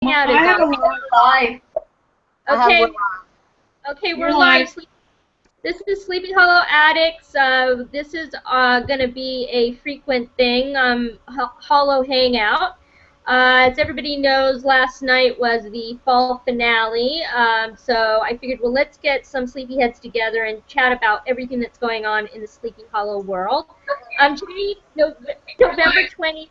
Hangout is on. Live. Okay. Okay, we're live. This is Sleepy Hollow Addicts. This is going to be a frequent thing, Hollow Hangout. As everybody knows, last night was the fall finale, so I figured, well, let's get some sleepyheads together and chat about everything that's going on in the Sleepy Hollow world. Today, November 20,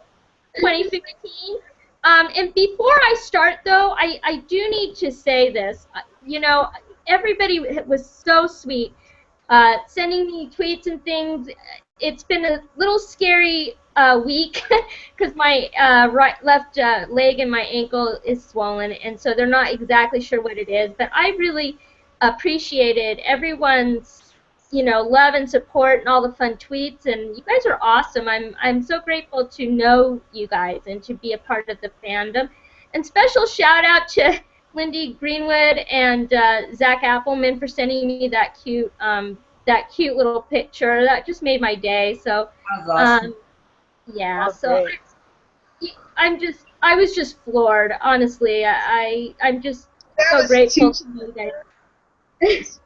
2015. And before I start, though, I do need to say this. You know, everybody was so sweet, sending me tweets and things. It's been a little scary week because my left leg and my ankle is swollen, and so they're not exactly sure what it is. But I really appreciated everyone's, you know, love and support and all the fun tweets, and you guys are awesome. I'm so grateful to know you guys and to be a part of the fandom. And special shout out to Lindy Greenwood and Zach Appleman for sending me that cute little picture. That just made my day. So awesome. yeah, so I was just floored, honestly. I'm just so grateful to you guys.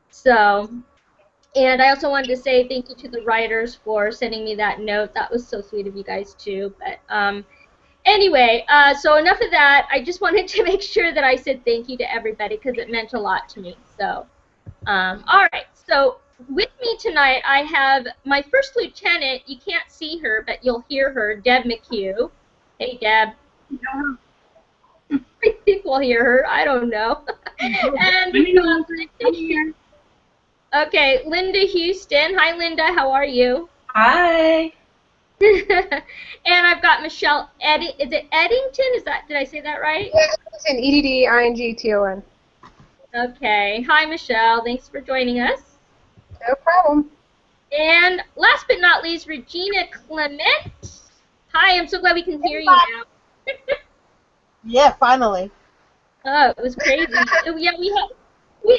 So, and I also wanted to say thank you to the writers for sending me that note. That was so sweet of you guys too. But anyway, so enough of that. I just wanted to make sure that I said thank you to everybody because it meant a lot to me. So, all right. So with me tonight, I have my first lieutenant. You can't see her, but you'll hear her, Deb McHugh. Hey, Deb. I think we'll hear her. I don't know. And okay, Linda Houston. Hi, Linda. How are you? Hi. And I've got Michelle Is it Eddington? Did I say that right? Yeah, it's an EDDINGTON. Okay. Hi, Michelle. Thanks for joining us. No problem. And last but not least, Regina Clement. Hi, I'm so glad we can hear you now. Yeah, finally. Oh, it was crazy. Yeah,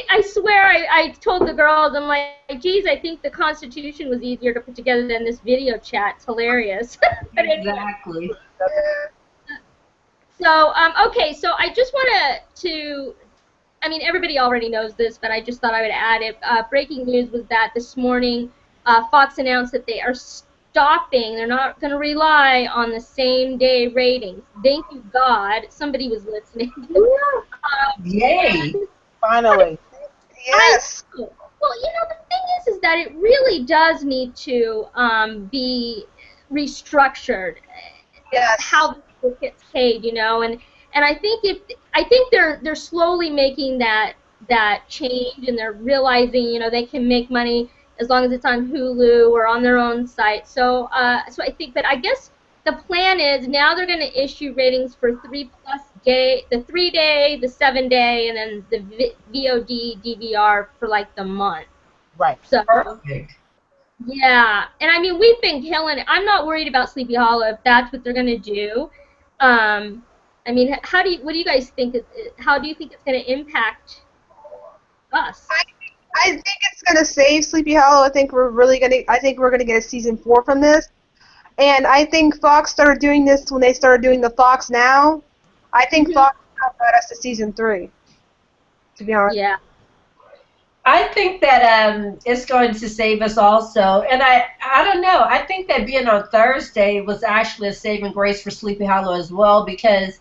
I swear I told the girls, I'm like, geez, I think the Constitution was easier to put together than this video chat. It's hilarious. Exactly. So, okay, so I just wanted to, I mean, everybody already knows this, but I just thought I would add it. Breaking news was that this morning Fox announced that they are stopping. They're not going to rely on the same-day ratings. Thank you, God. Somebody was listening. Yay. Finally. Yes. Well, you know, the thing is that it really does need to be restructured. Yes. How it gets paid, you know, and I think they're slowly making that change, and they're realizing, you know, they can make money as long as it's on Hulu or on their own site. So so I think, but I guess the plan is now they're going to issue ratings for 3+ day, the 3-day, the 7-day, and then the VOD DVR for like the month. Right. So Perfect. yeah, and I mean, we've been killing it. I'm not worried about Sleepy Hollow if that's what they're going to do. I mean, what do you guys think? How do you think it's going to impact us? I think it's gonna save Sleepy Hollow. I think we're gonna get a season 4 from this. And I think Fox started doing this when they started doing the Fox Now. I think Fox got us to season 3. To be honest. Yeah. I think that it's going to save us also, and I don't know. I think that being on Thursday was actually a saving grace for Sleepy Hollow as well, because,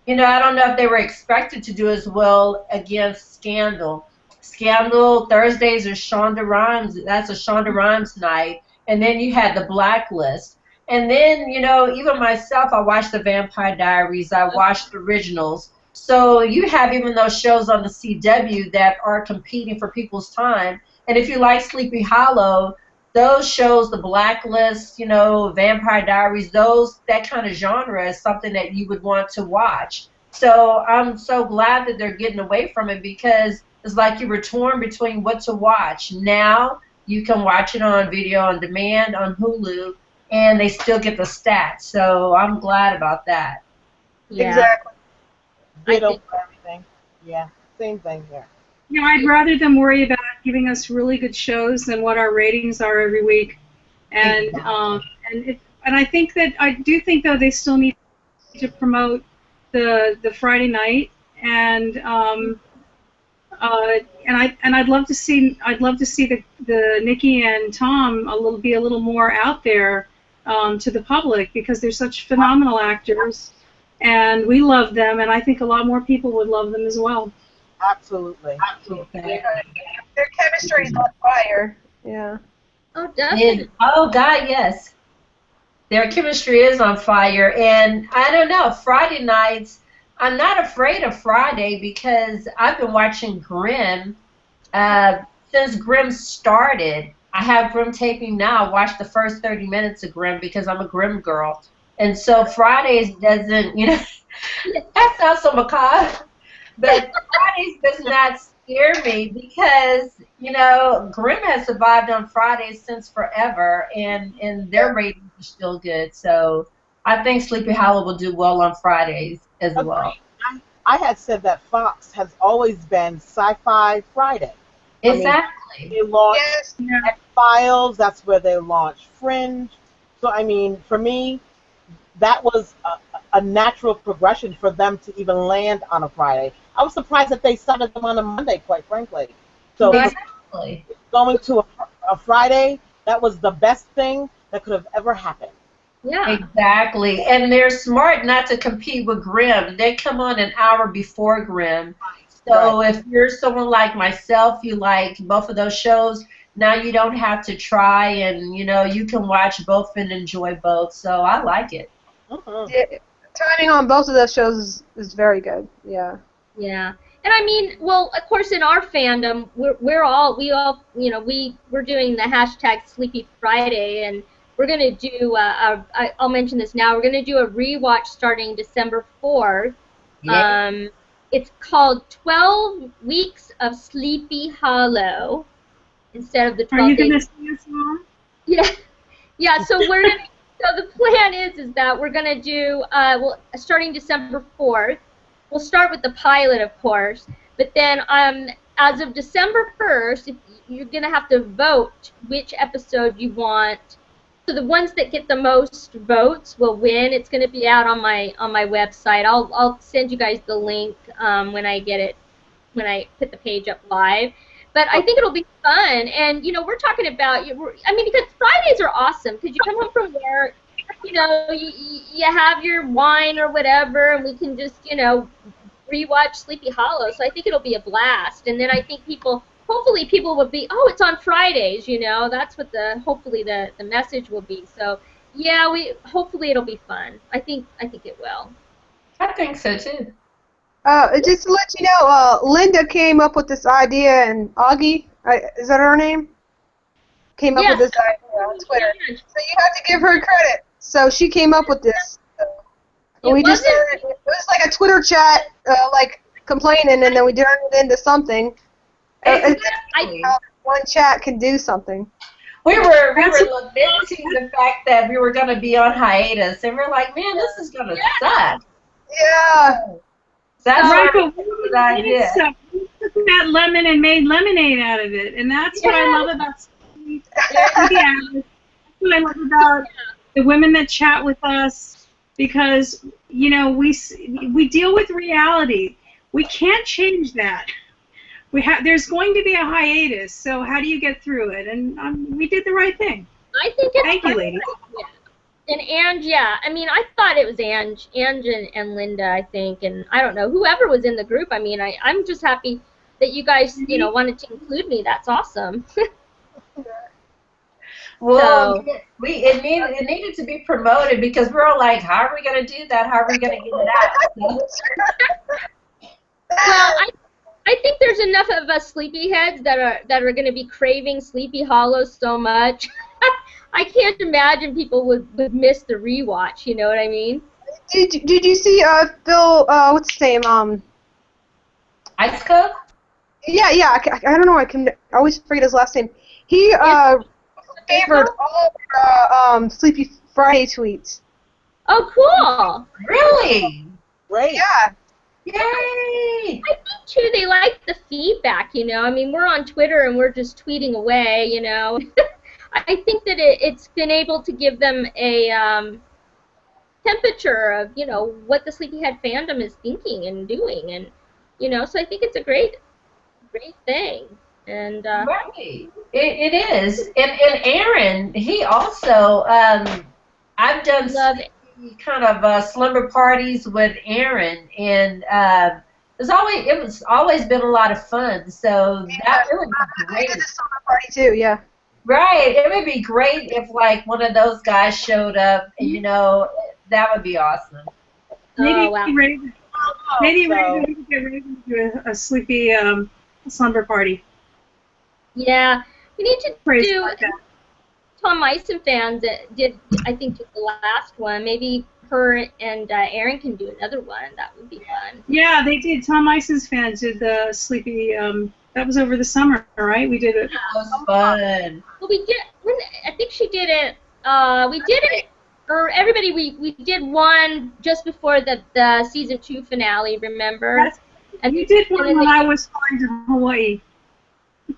you know, I don't know if they were expected to do as well against Scandal. Scandal Thursdays are Shonda Rhimes. That's a Shonda Rhimes night, and then you had the Blacklist, and then, you know, even myself, I watched the Vampire Diaries. I watched the originals. So you have even those shows on the CW that are competing for people's time. And if you like Sleepy Hollow, those shows, the Blacklist, you know, Vampire Diaries, that kind of genre is something that you would want to watch. So I'm so glad that they're getting away from it, because it's like you were torn between what to watch. Now you can watch it on video on demand on Hulu, and they still get the stats. So I'm glad about that. Yeah. Exactly. Ditto for everything. Yeah, same thing here. You know, I'd rather them worry about giving us really good shows than what our ratings are every week. And I do think though they still need to promote the Friday night, and I'd love to see the Nikki and Tom be a little more out there to the public, because they're such phenomenal actors, and we love them, and I think a lot more people would love them as well. Absolutely. Yeah. Their chemistry is on fire. Yeah. Oh, definitely. Oh, God, yes. Their chemistry is on fire. And I don't know, Friday nights, I'm not afraid of Friday because I've been watching Grimm since Grimm started. I have Grimm taping now. I watched the first 30 minutes of Grimm because I'm a Grimm girl. And so Fridays doesn't, that sounds so macabre. But Fridays does not scare me because, Grimm has survived on Fridays since forever, and their ratings are still good. So I think Sleepy Hollow will do well on Fridays as well. I had said that Fox has always been Sci-Fi Friday. Exactly. They launched X-Files. That's where they launched Fringe. So, for me, that was a natural progression for them to even land on a Friday. I was surprised that they started them on a Monday, quite frankly. So exactly. Going to a Friday, that was the best thing that could have ever happened. Yeah. Exactly. And they're smart not to compete with Grimm. They come on an hour before Grimm. So if you're someone like myself, you like both of those shows, now you don't have to try, and, you can watch both and enjoy both. So I like it. Yeah, timing on both of those shows is very good. Yeah. Yeah, and well, of course, in our fandom, we're doing the hashtag Sleepy Friday, and we're gonna do. I'll mention this now. We're gonna do a rewatch starting December 4th. Yeah. It's called 12 Weeks of Sleepy Hollow instead of the 12 Are you days. gonna sing a song? Yeah, yeah. So we're gonna. So the plan is that we're gonna do starting December 4th. We'll start with the pilot, of course, but then as of December 1st, you're gonna have to vote which episode you want. So the ones that get the most votes will win. It's gonna be out on my website. I'll send you guys the link when I get it, when I put the page up live. But I think it'll be fun, and we're talking about, because Fridays are awesome because you come home from work, you have your wine or whatever, and we can just rewatch Sleepy Hollow. So I think it'll be a blast, and then I think hopefully people will be, oh, it's on Fridays, that's what hopefully the message will be. So yeah, hopefully it'll be fun. I think it will. I think so too. Just to let you know, Linda came up with this idea, and Augie, is that her name? Came up with this idea on Twitter. So you have to give her credit. So she came up with this. And we just started, it was like a Twitter chat, like complaining, and then we turned it into something. One chat can do something. We were lamenting the fact that we were going to be on hiatus, and we're like, man, this is going to suck. Yeah. That's right, but we took that lemon and made lemonade out of it, and that's what I love about that's what I love about the women that chat with us, because we deal with reality. We can't change that. There's going to be a hiatus, so how do you get through it? And we did the right thing. I think it's Thank you, ladies. Yeah. And Ange, yeah. I thought it was Ange and Linda, I think, and I don't know, whoever was in the group. I'm just happy that you guys, wanted to include me. That's awesome. Well, it needed to be promoted because we're all like, how are we going to do that? How are we going to get it out? Well, I think there's enough of us sleepyheads that are going to be craving Sleepy Hollow so much. I can't imagine people would miss the rewatch. You know what I mean? Did you see Phil? What's his name? Ice Cook? Yeah. I don't know. I always forget his last name. He favored all Sleepy Friday tweets. Oh, cool! Really? Great. Yeah. Yay! I think too they like the feedback. We're on Twitter and we're just tweeting away. I think that it's been able to give them a kind temperature of, you know, what the Sleepyhead fandom is thinking and doing, and, you know, so I think it's a great thing. And Right. It is. And Aaron, he also, I've done love it. kind of slumber parties with Aaron, and it was always been a lot of fun. So that it would be I did great. a summer party too, yeah. Right. It would be great if like one of those guys showed up, and, you know, that would be awesome. Maybe Oh, wow. maybe So- Raven we could get Raven to do a sleepy slumber party. Yeah, we need to Praise do. God, that. Tom Meissen fans that did, I think, just the last one. Maybe her and Aaron can do another one. That would be fun. Yeah, they did. Tom Meissen's fans did the sleepy. That was over the summer, right? We did it. That was fun. Well, we did. I think she did it. We did it, or everybody. We did one just before the season 2 finale. Remember? And You did one then when they- I was flying to Hawaii.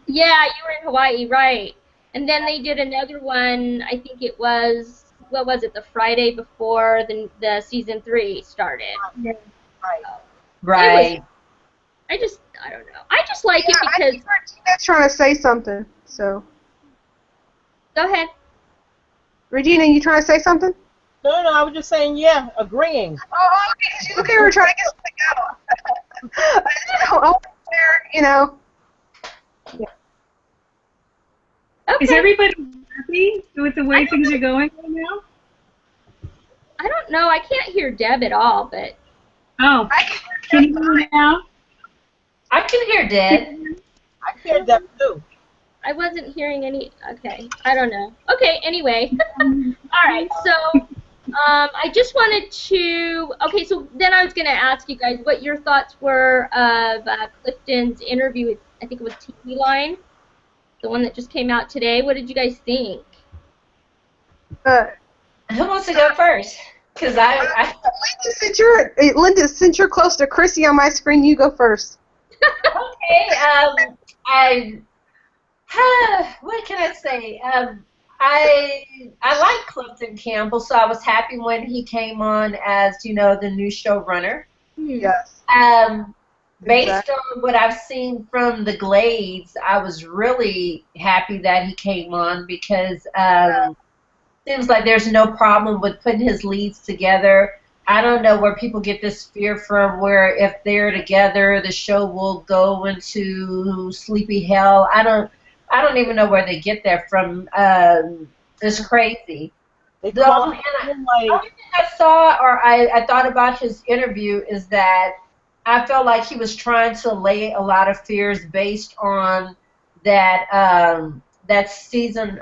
Yeah, you were in Hawaii, right? And then they did another one. I think it was, what was it? The Friday before the season 3 started. Yeah. Right. Right. I don't know. I just like it I because. think Regina's trying to say something, so. Go ahead. Regina, you trying to say something? No, I was just saying, yeah, agreeing. Oh, okay, we're trying to get something out. I don't know, you know. Okay. Is everybody happy with the way things are going right now? I don't know. I can't hear Deb at all, but. Oh, can you hear me now? I can hear Deb. I hear that too. I wasn't hearing any. Okay, I don't know. Okay, anyway. All right, so I just wanted to. Okay, so then I was going to ask you guys what your thoughts were of Clifton's interview with, I think it was TV Line, the one that just came out today. What did you guys think? Who wants to go first? Because Linda, since you're close to Chrissy on my screen, you go first. Okay. What can I say? I like Clifton Campbell, so I was happy when he came on as, you know, the new showrunner. Yes. Based on what I've seen from the Glades, I was really happy that he came on because seems like there's no problem with putting his leads together. I don't know where people get this fear from, where if they're together, the show will go into sleepy hell. I don't even know where they get that from. It's crazy. They The call only him thing I saw or I thought about his interview is that I felt like he was trying to lay a lot of fears based on that that season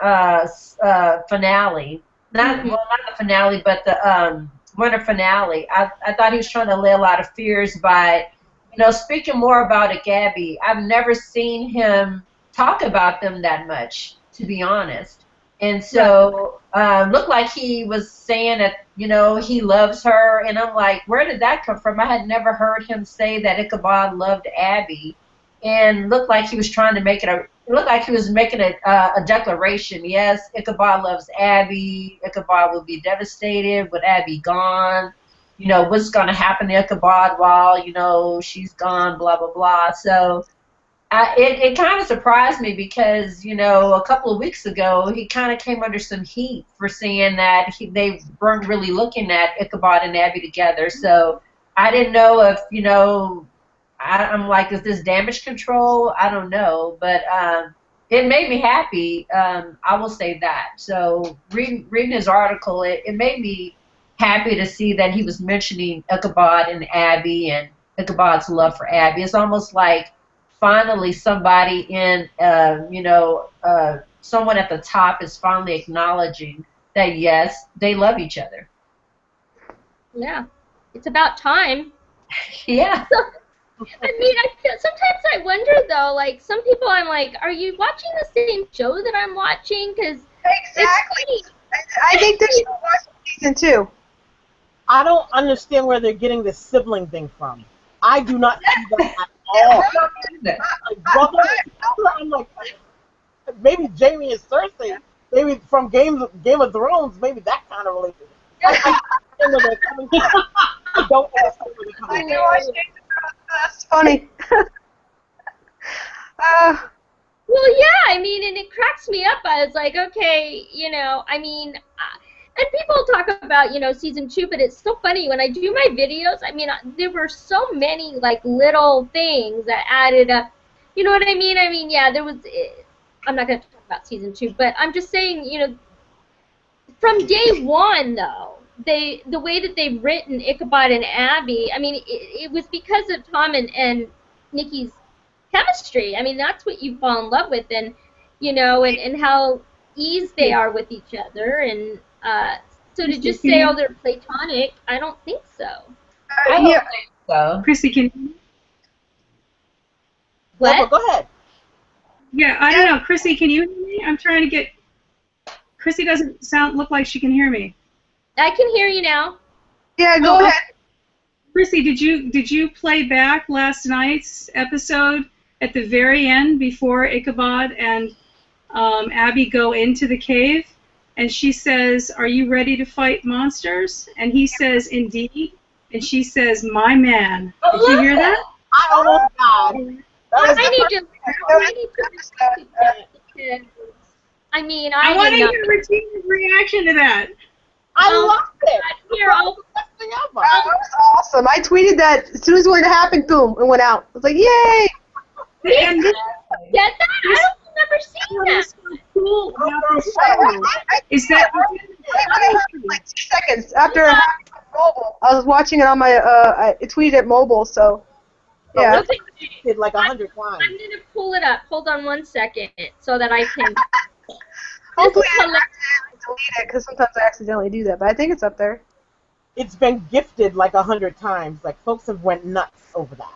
finale. Not the finale, but the winter finale. I thought he was trying to lay a lot of fears by, you know, speaking more about it, Gabby. I've never seen him talk about them that much, to be honest. And so looked like he was saying that, you know, he loves her, and I'm like, where did that come from? I had never heard him say that Ichabod loved Abby, and looked like he was trying to make it a declaration. Yes, Ichabod loves Abby. Ichabod will be devastated with Abby gone. You know, what's going to happen to Ichabod while, you know, she's gone, blah, blah, blah. So it kind of surprised me because, you know, a couple of weeks ago, he kind of came under some heat for saying that they weren't really looking at Ichabod and Abby together. So I didn't know if, you know, I'm like, is this damage control? I don't know. But it made me happy. I will say that. So reading his article, it made me happy to see that he was mentioning Ichabod and Abby and Ichabod's love for Abby. It's almost like finally somebody in, you know, someone at the top is finally acknowledging that, yes, they love each other. Yeah, it's about time. Yeah. I mean, sometimes I wonder though. Like some people, I'm like, are you watching the same show that I'm watching? Because Exactly. I think this should watch season 2. I don't understand where they're getting this sibling thing from. I do not see that at all. Like, brother, I'm like, maybe Jamie and Cersei, maybe from Game of Thrones, maybe that kind of relationship. understand where they're coming from. I don't understand where they're coming I from. do watch Game of Thrones. That's funny. Well, yeah, I mean, and it cracks me up. I was like, okay, you know, I mean, and people talk about, you know, season 2, but it's so funny when I do my videos. I mean, there were so many like little things that added up. You know what I mean? I mean, yeah, there was. I'm not going to talk about season 2, but I'm just saying, you know, from day one though, the way that they've written Ichabod and Abby. I mean, it was because of Tom and Nikki's chemistry. I mean, that's what you fall in love with, and you know, and how easy they are with each other, and so to just say, oh, they're platonic, I don't think so. I don't think so. Chrissy, can you? What? Yeah, but go ahead. Yeah, I don't know. Chrissy, can you hear me? I'm trying to get. Chrissy doesn't look like she can hear me. I can hear you now. Yeah, go ahead. Chrissy, did you play back last night's episode at the very end before Ichabod and Abby go into the cave? And she says, "Are you ready to fight monsters?" And he says, "Indeed." And she says, "My man." Did you hear that? I almost died. I need to listen to that because, I mean, I want to did not. hear Regina's reaction to that. I loved it. I hear all That was awesome. I tweeted that as soon as it went to happen, boom, it went out. I was like, yay! And this, get that? I don't remember seeing that. so cool about this show is that Like 2 seconds after it happened on mobile. I was watching it on my, I tweeted it mobile, so, yeah. Okay, Did like 100 times. I'm going to pull it up. Hold on 1 second so that I can. Hopefully This I is didn't accidentally delete it, because sometimes I accidentally do that, but I think it's up there. It's been gifted like 100 times. Like folks have went nuts over that.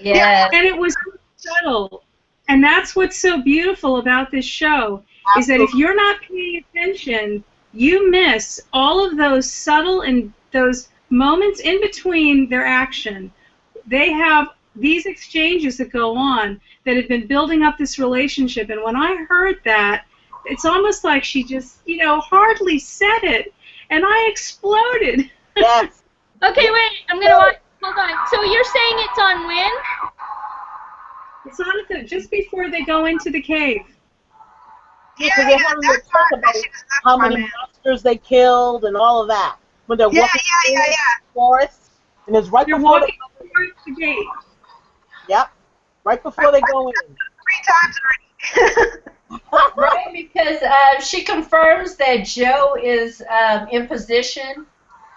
Yes. and it was subtle. And that's what's so beautiful about this show is that if you're not paying attention, you miss all of those subtle and those moments in between their action. They have these exchanges that go on that have been building up this relationship. And when I heard that, it's almost like she just, you know, hardly said it. And I exploded. Yes. Okay, wait. I'm going to watch. Hold on. So you're saying it's on when? It's on just before they go into the cave. Yeah, because they're having to talk about how many monsters they killed and all of that. When they're walking through the forest, and it's right They're before walking towards the gate. Yep. Right before they go in. 3 times already. Right, because she confirms that Joe is in position,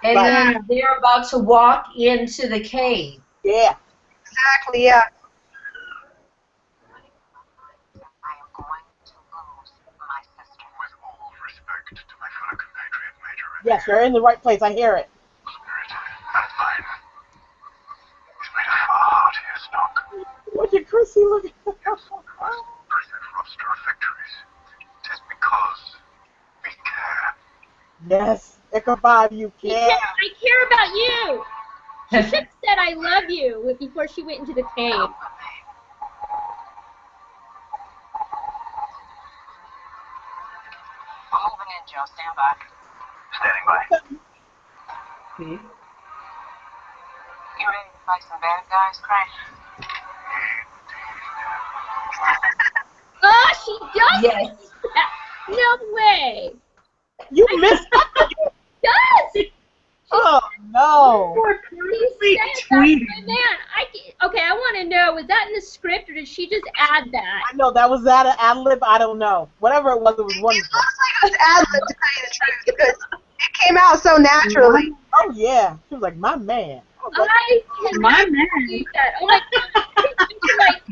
and then they're about to walk into the cave. Yeah. Exactly, yeah. Yes, you're in the right place. I hear it. Look at Chrissy. Look at Yes, Ichabod, you care. I care about you. She should have said I love you before she went into the cave. Moving in, Joe. Stand by. Standing by. You ready to fight some bad guys, Craig? Oh, she does Yes. that. No way. You missed that. Does. Oh, no. She said that. Man, okay, I want to know, was that in the script or did she just add that? I know, that was that an ad-lib? I don't know. Whatever it was It wonderful. looks like it was ad-lib, to tell you the truth, because it came out so naturally. Oh, yeah. She was like, my man. I was like, I cannot My man. believe that. Oh my God. Like,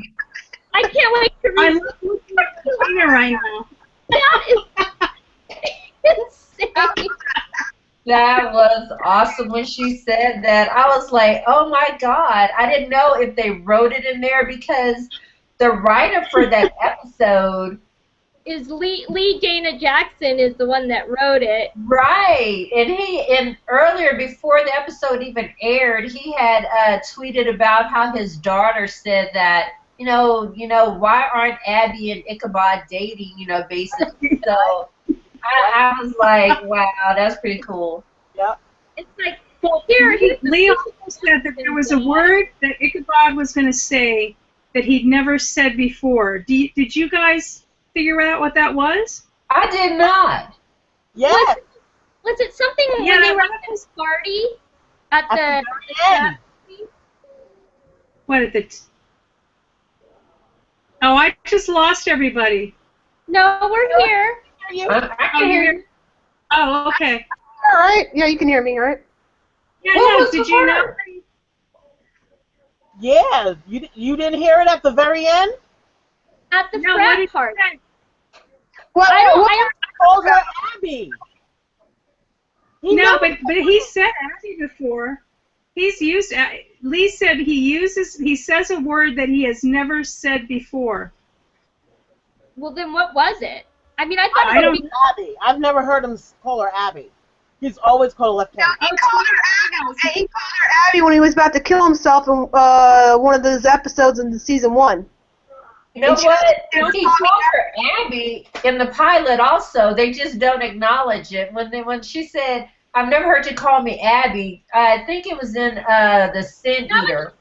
I can't wait to I read love looking at Regina right now. that. Is insane. That was awesome when she said that. I was like, oh my God. I didn't know if they wrote it in there because the writer for that episode. Is Lee Dana Jackson is the one that wrote it. Right. And earlier, before the episode even aired, he had tweeted about how his daughter said that, you know, why aren't Abby and Ichabod dating, basically. So I was like, wow, that's pretty cool. Yep. It's like, Well, here's Leo said that there was a word that Ichabod was going to say that he'd never said before. Did you guys figure out what that was? I did not. Yes. Was it something Yeah, when they were at this party at the end. What at the? Oh, I just lost everybody. No, we're here. I can hear you. Oh, okay. All right. Yeah, you can hear me, right? Yeah, What no, was did the you know? word? Yeah. You didn't hear it at the very end? At the No, what frat did you party. say? Well, I called her Abby. No, but he said Abby before. He's used. Lee said he says a word that he has never said before. Well, then what was it? I mean, I thought I it don't. would be. Abby. I've never heard him call her Abby. He's always called her left-handed. he called her Abby when he was about to kill himself in one of those episodes in season 1. You know what? He called her Abby in the pilot also. They just don't acknowledge it. When she said, I've never heard you call me Abby, I think it was in the Sin Eater.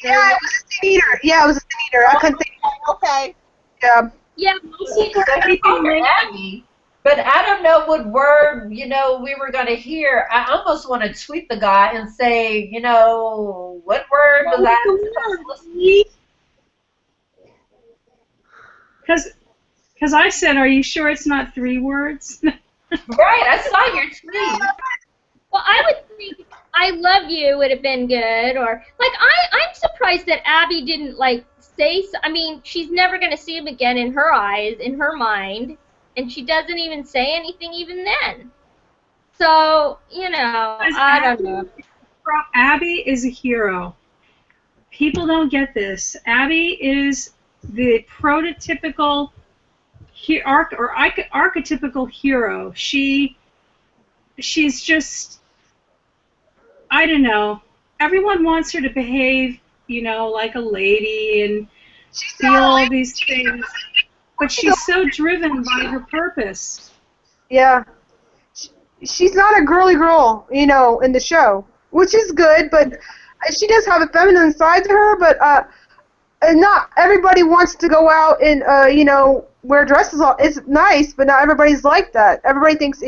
Yeah, it was a sin eater. Yeah, it was a sin eater. I couldn't think. Okay. Yeah. Yeah, He called her Abby, but I don't know what word, we were going to hear. I almost want to tweet the guy and say, what word was I supposed to listen to? Because I said, are you sure it's not 3 words? Right, I saw your tweet. well, I would think I love you would have been good, or like I'm surprised that Abby didn't like say. I mean, she's never going to see him again in her eyes, in her mind, and she doesn't even say anything even then. So I don't know. Abby is a hero. People don't get this. Abby is the prototypical archetypical hero. She's just, I don't know. Everyone wants her to behave, like a lady and feel all these things, but she's so driven by her purpose. Yeah. She's not a girly girl, in the show, which is good, but she does have a feminine side to her, but and not everybody wants to go out and, wear dresses. It's nice, but not everybody's like that. Everybody thinks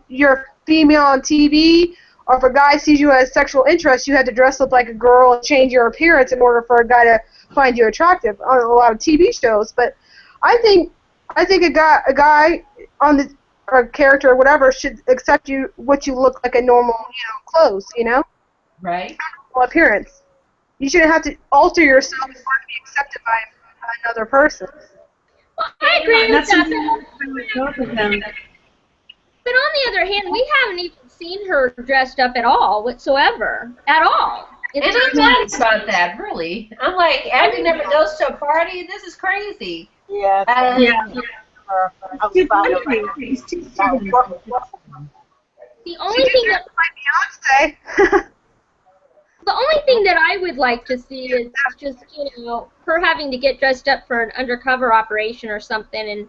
you're a female on TV, or if a guy sees you as sexual interest, you have to dress up like a girl and change your appearance in order for a guy to find you attractive on a lot of TV shows. But I think a guy on the or character or whatever should accept you what you look like in normal, clothes, Right. normal appearance. You shouldn't have to alter yourself in order to be accepted by another person. Well, I agree with that. Them. But on the other hand, we haven't even seen her dressed up at all whatsoever. At all. And I'm mad about that, really. I'm like, Abby never goes to a party? This is crazy. Yeah. Yeah. The only thing that My Beyonce. the only thing that I would like to see is just her having to get dressed up for an undercover operation or something,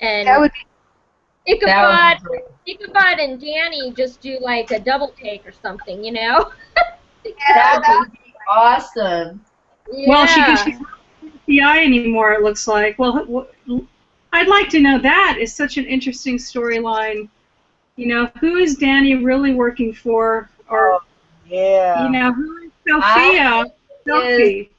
and That would be Ichabod and Danny just do like a double take or something, That would be awesome. Yeah. Well, she's not FBI anymore, it looks like. Well, I'd like to know that. It's such an interesting storyline. Who is Danny really working for? Or, yeah. who is Sophia? Sophie.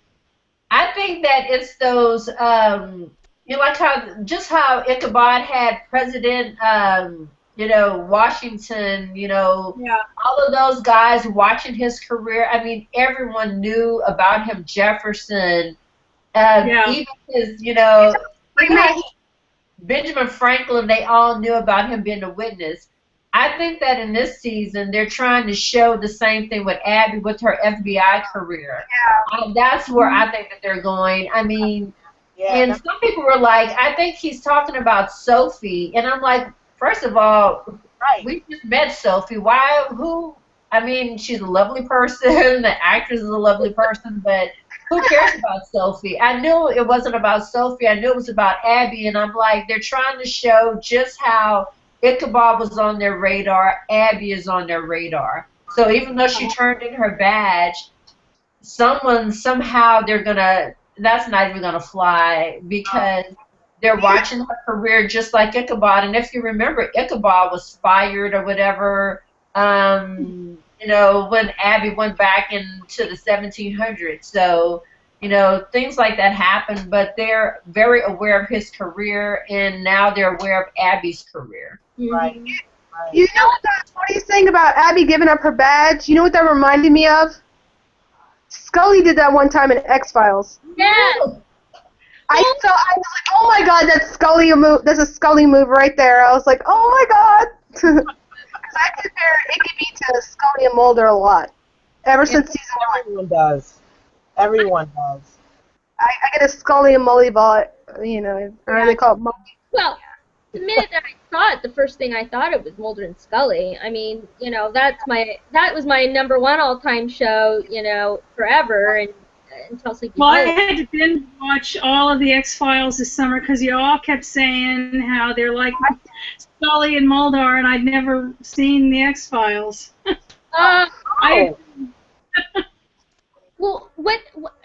I think that it's those, like how Ichabod had President, Washington, all of those guys watching his career. I mean, everyone knew about him, Jefferson, even his, Benjamin Franklin, they all knew about him being a witness. I think that in this season, they're trying to show the same thing with Abby with her FBI career. Yeah. That's where I think that they're going. I mean, and some people were like, I think he's talking about Sophie. And I'm like, first of all, we just met Sophie. I mean, she's a lovely person. The actress is a lovely person, but who cares about Sophie? I knew it wasn't about Sophie. I knew it was about Abby. And I'm like, they're trying to show just how Ichabod was on their radar, Abby is on their radar. So even though she turned in her badge, somehow that's not even gonna fly because they're watching her career just like Ichabod. And if you remember, Ichabod was fired or whatever, when Abby went back into the 1700s. So, things like that happen, but they're very aware of his career, and now they're aware of Abby's career. Right. You know what that funniest thing about Abby giving up her badge? You know what that reminded me of? Scully did that one time in X-Files. Yes. I was like, oh my god, that's Scully move. That's a Scully move right there. I was like, oh my god. Because I compare Iggy to Scully and Mulder a lot. Ever since season 1. Everyone does. Everyone does. I get a Scully and Mully ball, or they call it Mully. Well, the minute that I saw it, the first thing I thought of was Mulder and Scully. I mean, that was my number one all-time show, forever, and until Sleepy Well, I Hollow. had to binge watch all of the X-Files this summer because you all kept saying how they're like Scully and Mulder, and I'd never seen the X-Files. Well, what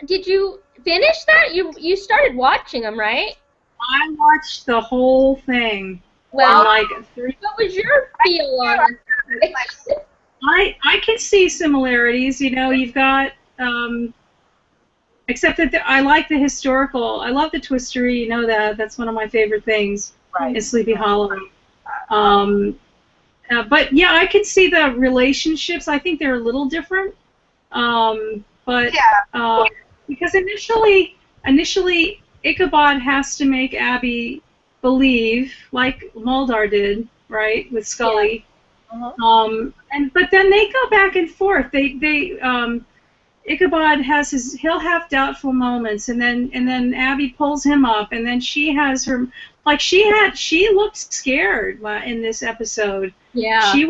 did you finish that? You started watching them, right? I watched the whole thing. Well, like what was your feel on it? I can see similarities. You've got, except that I like the historical. I love the twistery. That's one of my favorite things. Right. In Sleepy Hollow. But yeah, I can see the relationships. I think they're a little different. Because initially Ichabod has to make Abby believe, like Mulder did, right, with Scully. Yeah. Uh-huh. But then they go back and forth. Ichabod he'll have doubtful moments, and then Abby pulls him up, and then she has her, like she looked scared in this episode. Yeah. She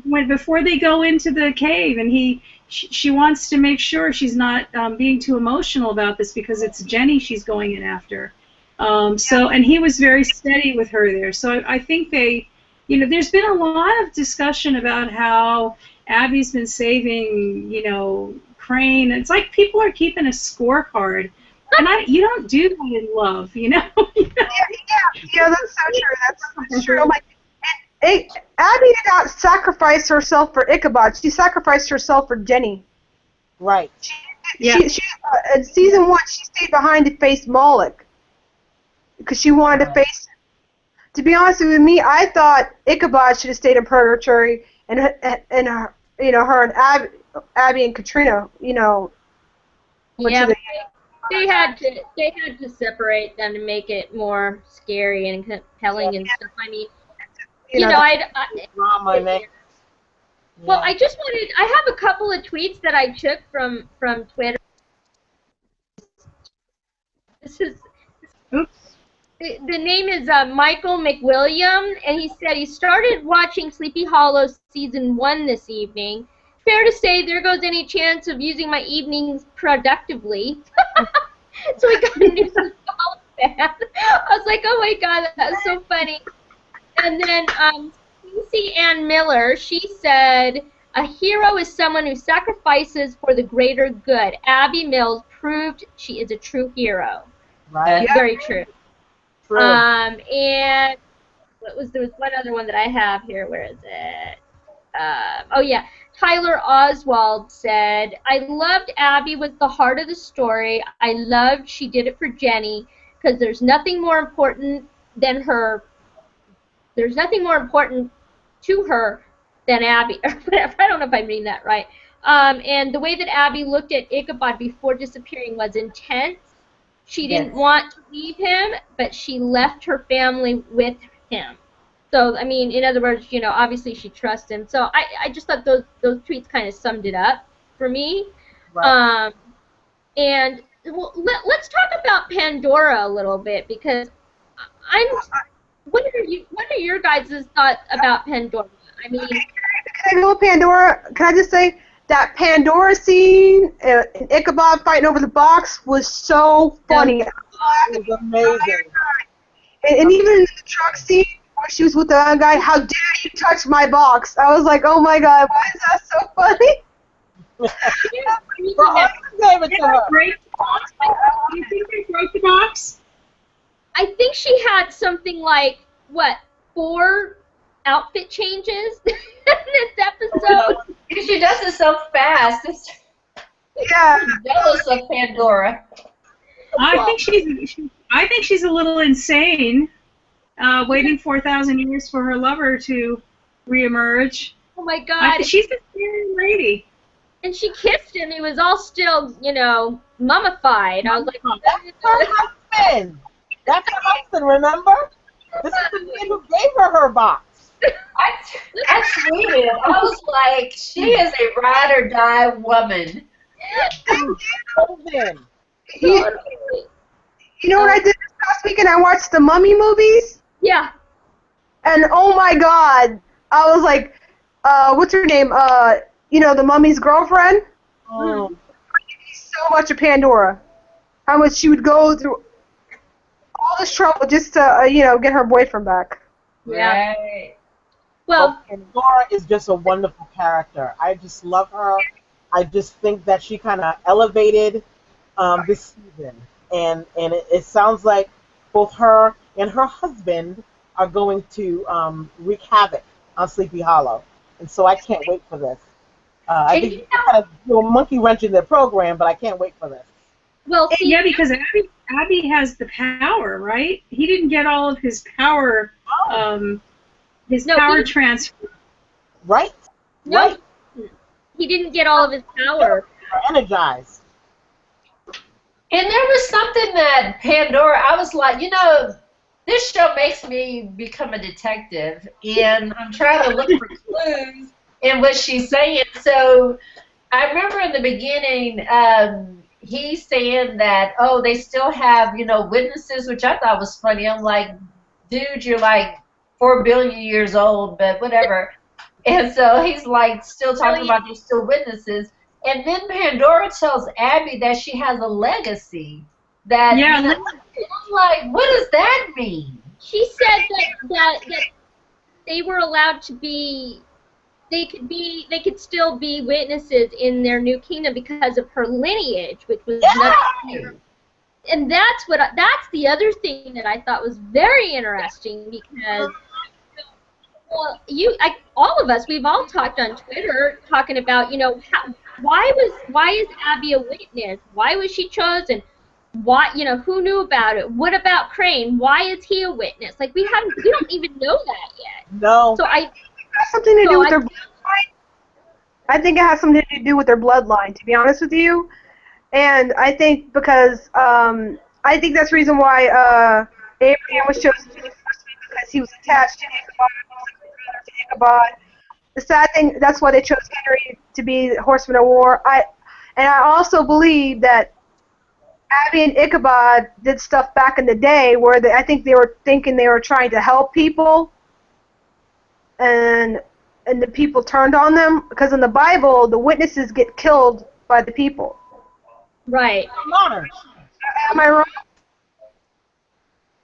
went before they go into the cave, and she wants to make sure she's not being too emotional about this because it's Jenny she's going in after. And he was very steady with her there. So I think there's been a lot of discussion about how Abby's been saving, Crane. It's like people are keeping a scorecard, and you don't do that in love, Yeah, that's so true. That's true. Abby did not sacrifice herself for Ichabod. She sacrificed herself for Jenny. Right. In season 1, she stayed behind to face Moloch because she wanted to face him. To be honest with me, I thought Ichabod should have stayed in purgatory, and her and Abby and Katrina, Yeah, they had to separate them to make it more scary and compelling and stuff. I mean, drama in there. Well, I have a couple of tweets that I took from Twitter. The name is Michael McWilliam, and he said he started watching Sleepy Hollow season 1 this evening. Fair to say, there goes any chance of using my evenings productively. So we got a new Sleepy Hollow fan. I was like, oh my god, that's so funny. And then Lucy Ann Miller, she said, a hero is someone who sacrifices for the greater good. Abby Mills proved she is a true hero. Right. Very true. True. And there was one other one that I have here. Where is it? Oh yeah. Tyler Oswald said, I loved Abby was the heart of the story. I loved she did it for Jenny because there's nothing more important than her. There's nothing more important to her than Abby. Or whatever. I don't know if I'm reading that right. And the way that Abby looked at Ichabod before disappearing was intense. She didn't want to leave him, but she left her family with him. So, I mean, in other words, obviously she trusts him. So I just thought those tweets kind of summed it up for me. Right. And let's talk about Pandora a little bit because what are your guys' thoughts about Pandora? I mean, can I go with Pandora? Can I just say that Pandora scene and Ichabod fighting over the box was so funny. It was amazing. And even in the truck scene, she was with the other guy, how dare you touch my box? I was like, oh my god, why is that so funny? For us to give it to her. Break the box? Do you think they broke the box? I think she had something like, what, 4 outfit changes in this episode? She does it so fast. Yeah. I'm jealous of Pandora. I think she's a little insane, waiting 4,000 years for her lover to reemerge. Oh my god. She's a scary lady. And she kissed him. He was all still, mummified. I was like, That's her husband. That's her husband, remember? This is the man who gave her box. I tweeted. I was like, she is a ride or die woman. Husband. You know what I did this past weekend? I watched the Mummy movies. yeah. And oh my god, I was like, what's her name? The Mummy's girlfriend. Oh. So much of Pandora. How much she would go through all this trouble just to, get her boyfriend back. Yeah. Right. Well, Pandora is just a wonderful character. I just love her. I just think that she kind of elevated this season. And it sounds like both her and her husband are going to wreak havoc on Sleepy Hollow. And so I can't wait for this. I think you kind of do a monkey wrench in their program, but I can't wait for this. well, see, Yeah, because Abby has the power, right? He didn't get all of his power, power transfer. Right? no, Right? he didn't get all of his power. Are energized. And there was something that Pandora, I was like, this show makes me become a detective, and I'm trying to look for clues in what she's saying. So I remember in the beginning, he's saying that, they still have, witnesses, which I thought was funny. I'm like, dude, you're like 4 billion years old, but whatever. And so he's like still talking about there's still witnesses. And then Pandora tells Abby that she has a legacy. That I'm like, what does that mean? She said that they were allowed to be, they could still be witnesses in their new kingdom because of her lineage, which was nothing. And that's the other thing that I thought was very interesting because, well, all of us, we've all talked on Twitter talking about, why is Abby a witness? Why was she chosen? Why, who knew about it? What about Crane? Why is he a witness? Like, we don't even know that yet. No. It So has something to do with their bloodline. I think it has something to do with their bloodline, to be honest with you. And I think because I think that's the reason why Abraham was chosen to be the first because he was attached to Ichabod. The sad thing, that's why they chose Henry to be the Horseman of War. I also believe that Abby and Ichabod did stuff back in the day where I think they were thinking they were trying to help people, and the people turned on them, because in the Bible the witnesses get killed by the people. right. Martyrs. Am I wrong?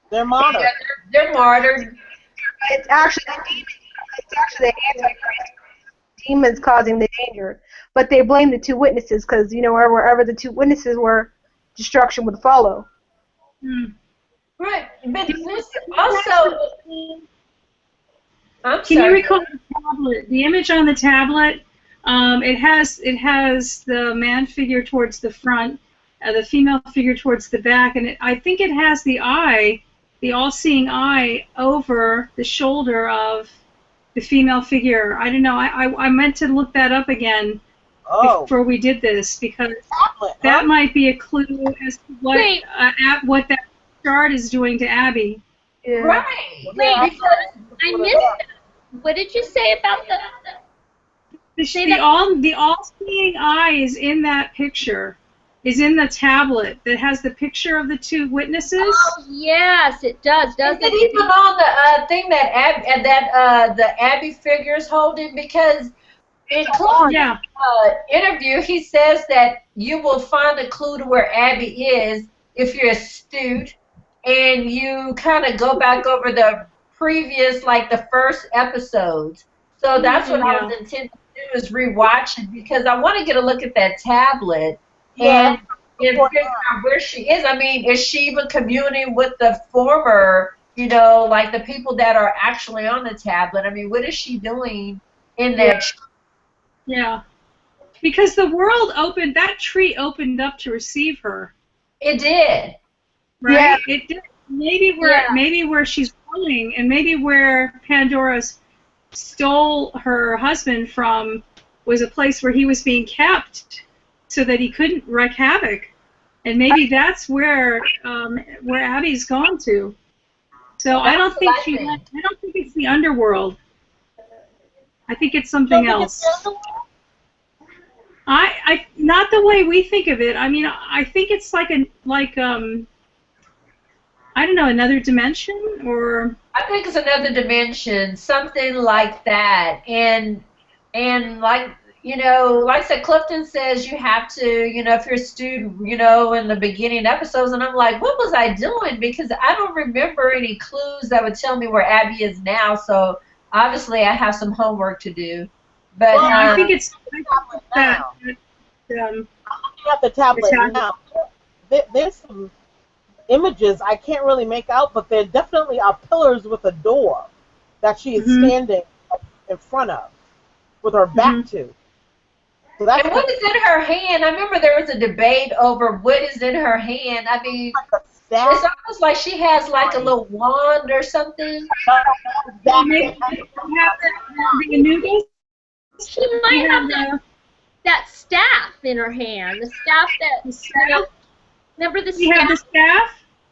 They're martyrs. Yeah, they're martyred. It's actually the Antichrist. Demons causing the danger, but they blame the 2 witnesses because wherever the 2 witnesses were, destruction would follow. Right. But also, I'm Can sorry. you recall the tablet? The image on the tablet. It has the man figure towards the front, the female figure towards the back, and I think it has the eye, the all-seeing eye, over the shoulder of the female figure. I don't know. I meant to look that up again before we did this because that might be a clue as to what that chart is doing to Abby. Yeah. Right. Wait, I missed that. What did you say about The all-seeing eye is in that picture. Is in the tablet that has the picture of the 2 witnesses. Oh yes, it does, doesn't Is it it? even on the thing that the Abby figure is holding? Because in Chloe's interview, he says that you will find a clue to where Abby is if you're astute and you kind of go back over the previous, like the first episodes. So that's what I was intending to do, is rewatch it, because I want to get a look at that tablet and figure out where she is. I mean, is she even communing with the former, you know, like the people that are actually on the tablet? I mean, what is she doing in that? Yeah. Because the world opened, that tree opened up to receive her. It did. Right? Yeah. It did. Maybe where she's going, and maybe where Pandora's stole her husband from was a place where he was being kept so that he couldn't wreak havoc. And maybe that's where Abby's gone to. So I don't think it's the underworld. I think it's something else. I not the way we think of it. I mean, I think it's like I don't know, another dimension, or I think it's another dimension, something like that. And like, you know, like I said, Clifton says you have to, you know, if you're a student, you know, in the beginning episodes, and I'm like, what was I doing? Because I don't remember any clues that would tell me where Abby is now. So obviously I have some homework to do. But well, I think it's that. I'm looking at the tablet now. There's some images I can't really make out, but there definitely are pillars with a door that she is standing in front of with her back to. So that's and what is in her hand? I remember there was a debate over what is in her hand. I mean, it's almost like she has like a little wand or something. She might have that staff in her hand. The staff that, you know, remember the staff? You have the staff?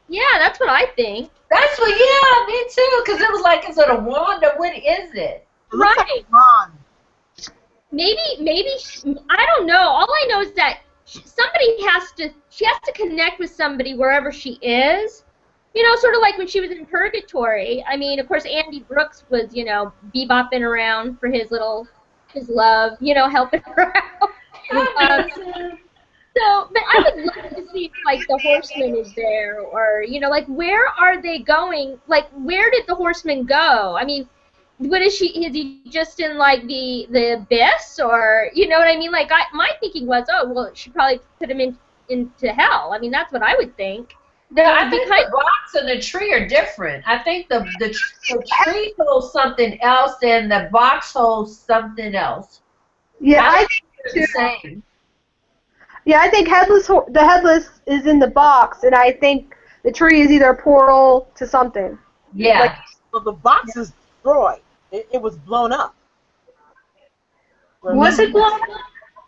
Yeah, that's what I think. That's what, yeah, me too, because it was like, is it a wand or what is it? Right. Maybe, I don't know. All I know is that she has to connect with somebody wherever she is. You know, sort of like when she was in Purgatory. I mean, of course, Andy Brooks was, you know, bebopping around for his love, you know, helping her out. So, but I would love to see if, like, the Horseman is there, or, you know, like, where are they going? Like, where did the Horseman go? I mean, is he just in, like, the abyss, or, you know what I mean? Like, my thinking was, oh, well, she probably put him into hell. I mean, that's what I would think. No, I think the box and the tree are different. I think the tree holds something else, and the box holds something else. Yeah, I think they're the same. Yeah, I think the headless is in the box, and I think the tree is either a portal to something. Yeah. Like, so the box is destroyed. It was blown up. Was it blown up?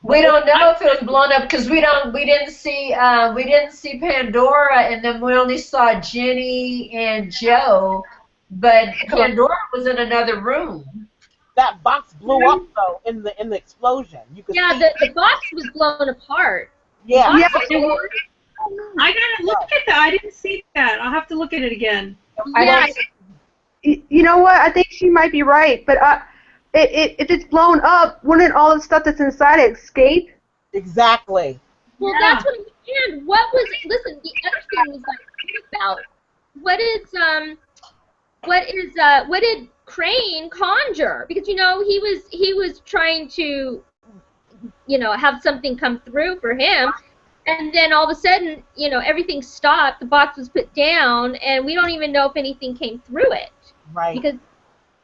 We don't know if it was blown up because we didn't see Pandora, and then we only saw Jenny and Joe, but Pandora was in another room. That box blew up though in the explosion. You could see the box was blown apart. Yeah. I gotta look at that. I didn't see that. I'll have to look at it again. Yeah. You know what? I think she might be right, but if it's blown up, wouldn't all the stuff that's inside it escape? Exactly. Well, that's what I'm saying. Listen, the other thing was like, think about what did Crane conjure? Because, you know, he was trying to, you know, have something come through for him, and then all of a sudden, you know, everything stopped, the box was put down, and we don't even know if anything came through it. Right. Because,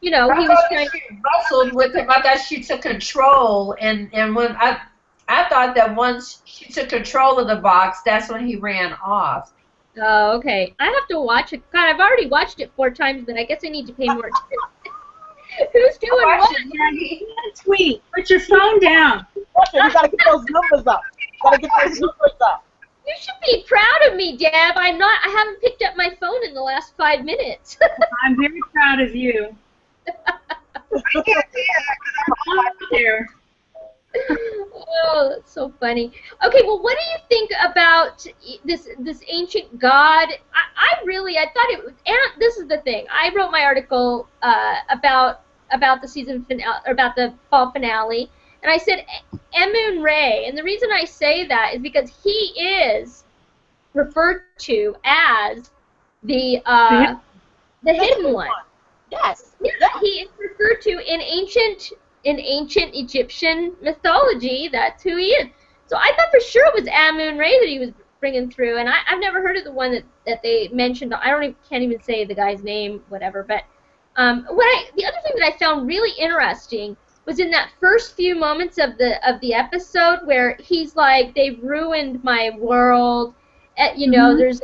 you know, he was trying. She wrestled with him. I thought she took control, and when I thought that once she took control of the box, that's when he ran off. Oh, okay. I have to watch it. God, I've already watched it 4 times, but I guess I need to pay more attention. Who's doing what? Tweet. Put your phone down. You gotta get those numbers up. You should be proud of me, Deb. I haven't picked up my phone in the last 5 minutes. I'm very proud of you. There. Oh, that's so funny. Okay, well, what do you think about this ancient god? I thought it was. And this is the thing. I wrote my article about the season finale, or about the fall finale, and I said Amun-Re, and the reason I say that is because he is referred to as the hidden one. Yes. Yeah, Yeah. he is referred to in ancient Egyptian mythology. That's who he is. So I thought for sure it was Amun-Ra that he was bringing through, and I've never heard of the one that they mentioned. I don't even, can't even say the guy's name, whatever. But the other thing that I found really interesting was in that first few moments of the episode where he's like, they've ruined my world. You know, there's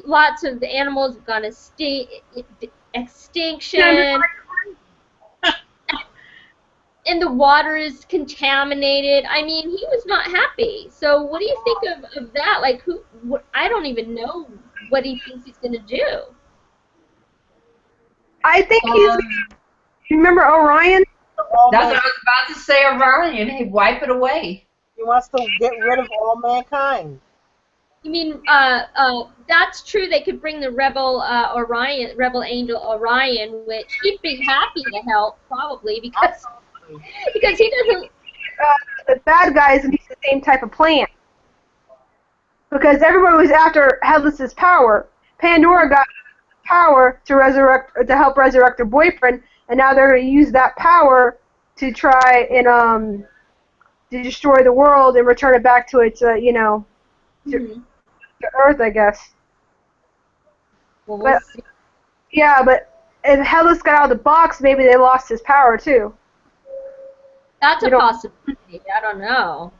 lots of animals have gone extinction, and the water is contaminated. I mean, he was not happy. So what do you think of that? Like, I don't even know what he thinks he's going to do. I think he's. You remember Orion? That's what I was about to say, Orion. He'd wipe it away. He wants to get rid of all mankind. You mean, that's true. They could bring the rebel angel Orion, which he'd be happy to help, probably, because he doesn't. The bad guys need the same type of plan. Because everybody was after Headless's power. Pandora got power to help resurrect her boyfriend, and now they're going to use that power to try and to destroy the world and return it back to its to Earth, I guess. Well, we'll see. Yeah, but if Headless got out of the box, maybe they lost his power too. That's a possibility. I don't know.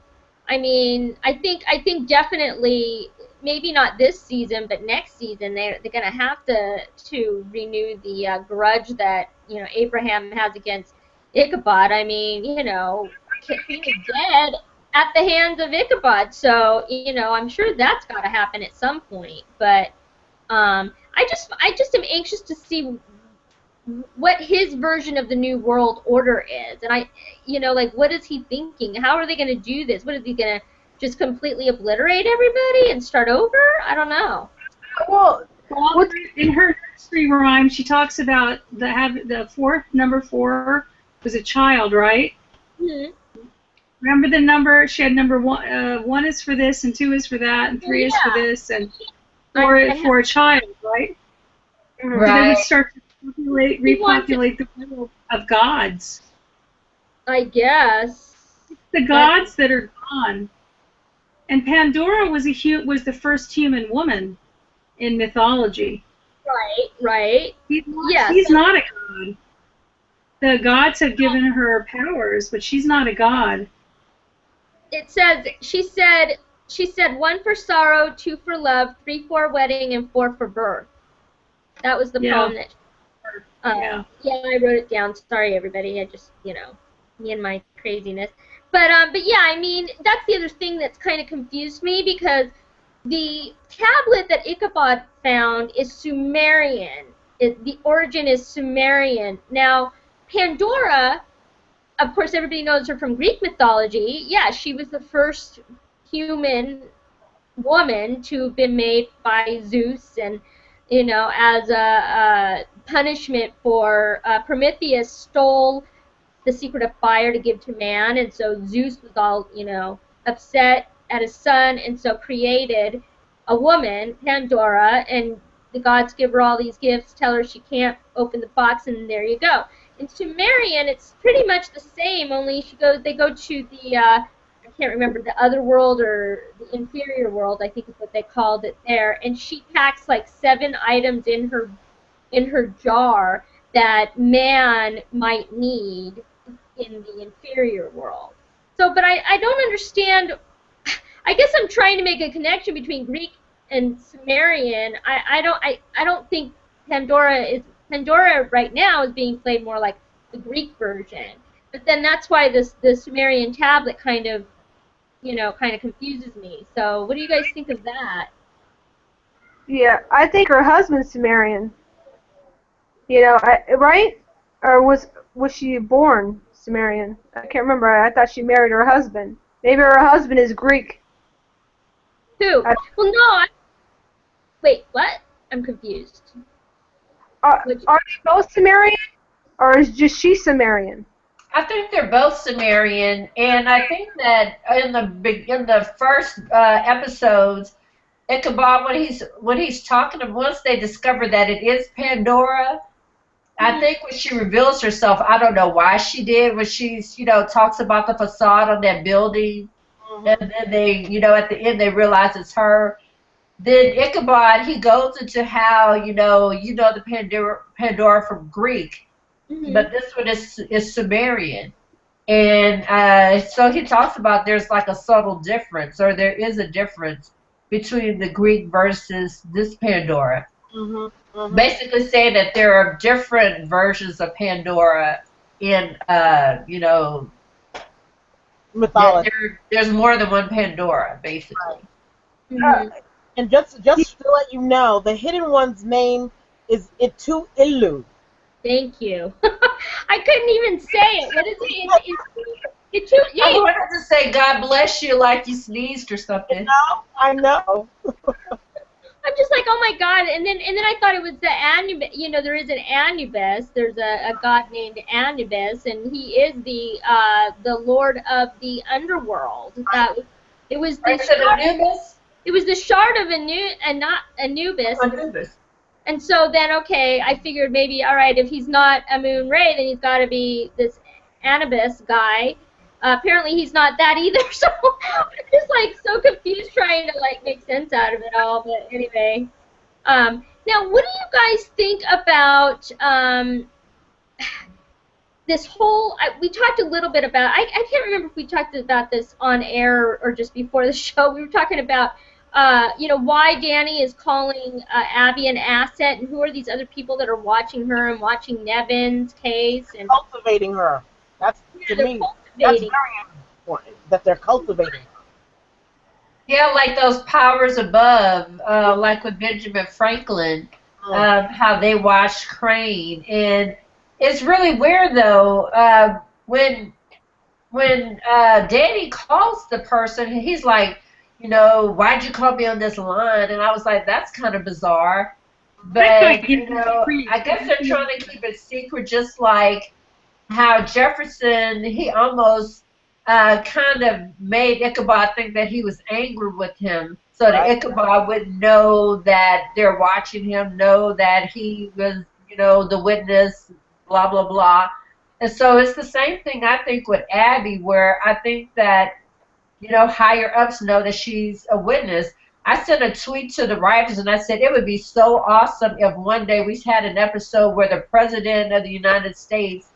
I mean, I think definitely, maybe not this season, but next season they're going to have to renew the grudge that Abraham has against Ichabod. I mean, he was dead at the hands of Ichabod, so I'm sure that's got to happen at some point. But I just am anxious to see what his version of the New World Order is, and like, what is he thinking? How are they going to do this? What is he going to just completely obliterate everybody and start over? I don't know. Well, in her nursery rhyme, she talks about number 4 was a child, right? Mm-hmm. Remember the number? She had number 1. 1 is for this, and 2 is for that, and 3 is for this, and 4 is for a child, right? Right. So they would start to repopulate the world of gods. I guess. The gods that are gone. And Pandora was the first human woman in mythology. Right. She's not a god. The gods have given her powers, but she's not a god. It says she said 1 for sorrow, 2 for love, 3 for wedding, and 4 for birth. That was the poem that. I wrote it down. Sorry, everybody. I just me and my craziness. But yeah, I mean, that's the other thing that's kind of confused me, because the tablet that Ichabod found is Sumerian. The origin is Sumerian. Now, Pandora, of course, everybody knows her from Greek mythology. Yeah, she was the first human woman to have been made by Zeus, and as a punishment for Prometheus stole the secret of fire to give to man, and so Zeus was all upset at his son, and so created a woman, Pandora, and the gods give her all these gifts, tell her she can't open the box, and there you go. In Sumerian, it's pretty much the same, only they go to the I can't remember, the other world or the inferior world, I think is what they called it there, and she packs like 7 items in her jar that man might need in the inferior world. So, but I don't understand. I guess I'm trying to make a connection between Greek and Sumerian. I don't think Pandora right now is being played more like the Greek version. But then that's why the Sumerian tablet kind of confuses me. So what do you guys think of that? Yeah, I think her husband's Sumerian. Right? Or was she born Sumerian? I can't remember. I thought she married her husband. Maybe her husband is Greek. Who? Well, no. Wait, what? I'm confused. Are they both Sumerian, or is just she Sumerian? I think they're both Sumerian, and I think that in the first episodes, Ichabod, when he's talking to, once they discover that it is Pandora, I think when she reveals herself, I don't know why she did, when she's, talks about the facade on that building, and then they, at the end they realize it's her. Then Ichabod, he goes into how, the Pandora from Greek, but this one is Sumerian. And so he talks about there's like a subtle difference, or there is a difference between the Greek versus this Pandora. Basically saying that there are different versions of Pandora in, mythology. There's more than one Pandora, basically. And just to let you know, the hidden one's name is Itu Ilu. Thank you. I couldn't even say it. What is it? It's yeah. I wanted to say God bless you like you sneezed or something. I know. I'm just like, oh my God, and then I thought it was the Anubis. There is an Anubis. There's a god named Anubis, and he is the lord of the underworld. It was the Anubis. It was the shard of Anubis. Anubis. And so then, okay, I figured maybe, all right, if he's not Amun Ray, then he's got to be this Anubis guy. Apparently he's not that either, so I'm just like so confused trying to like make sense out of it all. But anyway, now what do you guys think about this whole? We talked a little bit about. I can't remember if we talked about this on air or just before the show. We were talking about why Danny is calling Abby an asset, and who are these other people that are watching her and watching Nevin's case and cultivating her. That's to me. That's very important that they're cultivating. Yeah, like those powers above, like with Benjamin Franklin, how they watched Crane, and it's really weird though. When Danny calls the person, he's like, why'd you call me on this line? And I was like, that's kind of bizarre. But I guess they're trying to keep it secret, just like how Jefferson, he almost kind of made Ichabod think that he was angry with him, so that Ichabod would know that they're watching him, know that he was, the witness, blah, blah, blah. And so it's the same thing, I think, with Abby, where I think that, higher ups know that she's a witness. I sent a tweet to the writers, and I said it would be so awesome if one day we had an episode where the President of the United States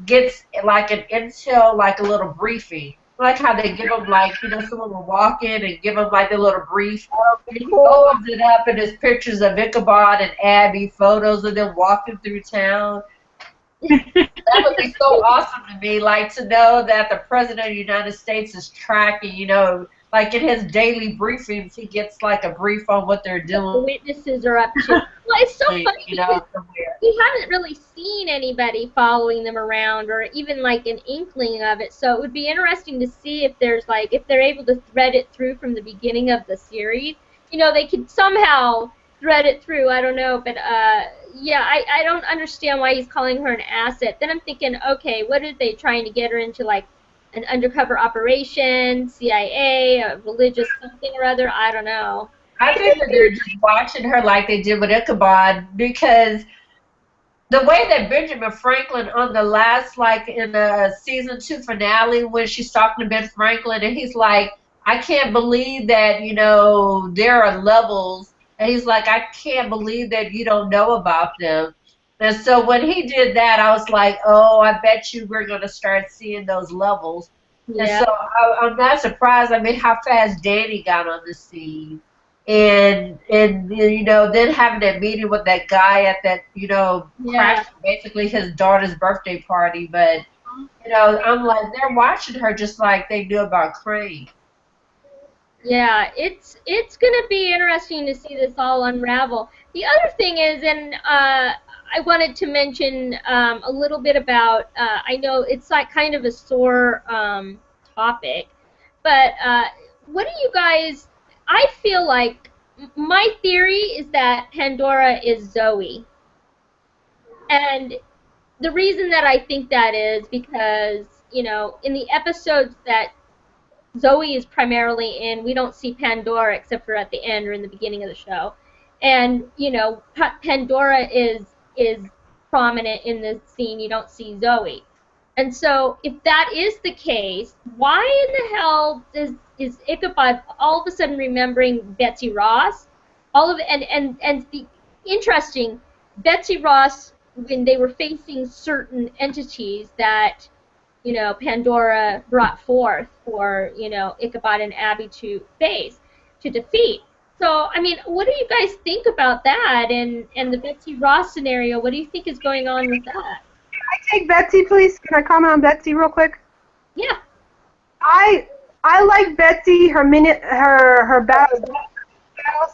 gets like an intel, like a little briefing, like how they give them, like, someone will walk in and give them like a little brief. And he opens it up, and there's pictures of Ichabod and Abby, photos of them walking through town. That would be so awesome to me, like to know that the President of the United States is tracking, like in his daily briefings, he gets like a brief on what they're doing. The witnesses are up to. Well, it's so funny because we haven't really seen anybody following them around, or even like an inkling of it. So it would be interesting to see if there's like, if they're able to thread it through from the beginning of the series. They could somehow thread it through. I don't know, but yeah, I don't understand why he's calling her an asset. Then I'm thinking, okay, what are they trying to get her into, like an undercover operation, CIA, a religious something or other? I don't know. I think that they're just watching her like they did with Ichabod, because the way that Benjamin Franklin on the last, like in the season 2 finale, when she's talking to Ben Franklin, and he's like, I can't believe that, there are levels. And he's like, I can't believe that you don't know about them. And so when he did that, I was like, oh, I bet you we're going to start seeing those levels. Yeah. And so I'm not surprised. I mean, how fast Danny got on the scene. And then having that meeting with that guy at that, crashed basically his daughter's birthday party. But, I'm like, they're watching her just like they knew about Crane. Yeah, it's going to be interesting to see this all unravel. The other thing is, and I wanted to mention a little bit about, I know it's like kind of a sore topic, but what do you guys, I feel like, my theory is that Pandora is Zoe. And the reason that I think that is because, in the episodes that Zoe is primarily in, we don't see Pandora except for at the end or in the beginning of the show. And, Pandora is prominent in this scene. You don't see Zoe. And so if that is the case, why in the hell is Ichabod all of a sudden remembering Betsy Ross? And the interesting, Betsy Ross, when they were facing certain entities that, you know, Pandora brought forth for, you know, Ichabod and Abby to face, to defeat. So, I mean, what do you guys think about that and the Betsy Ross scenario? What do you think is going on with that? I take Betsy, please? Can I comment on Betsy real quick? Yeah. I like Betsy. Her battle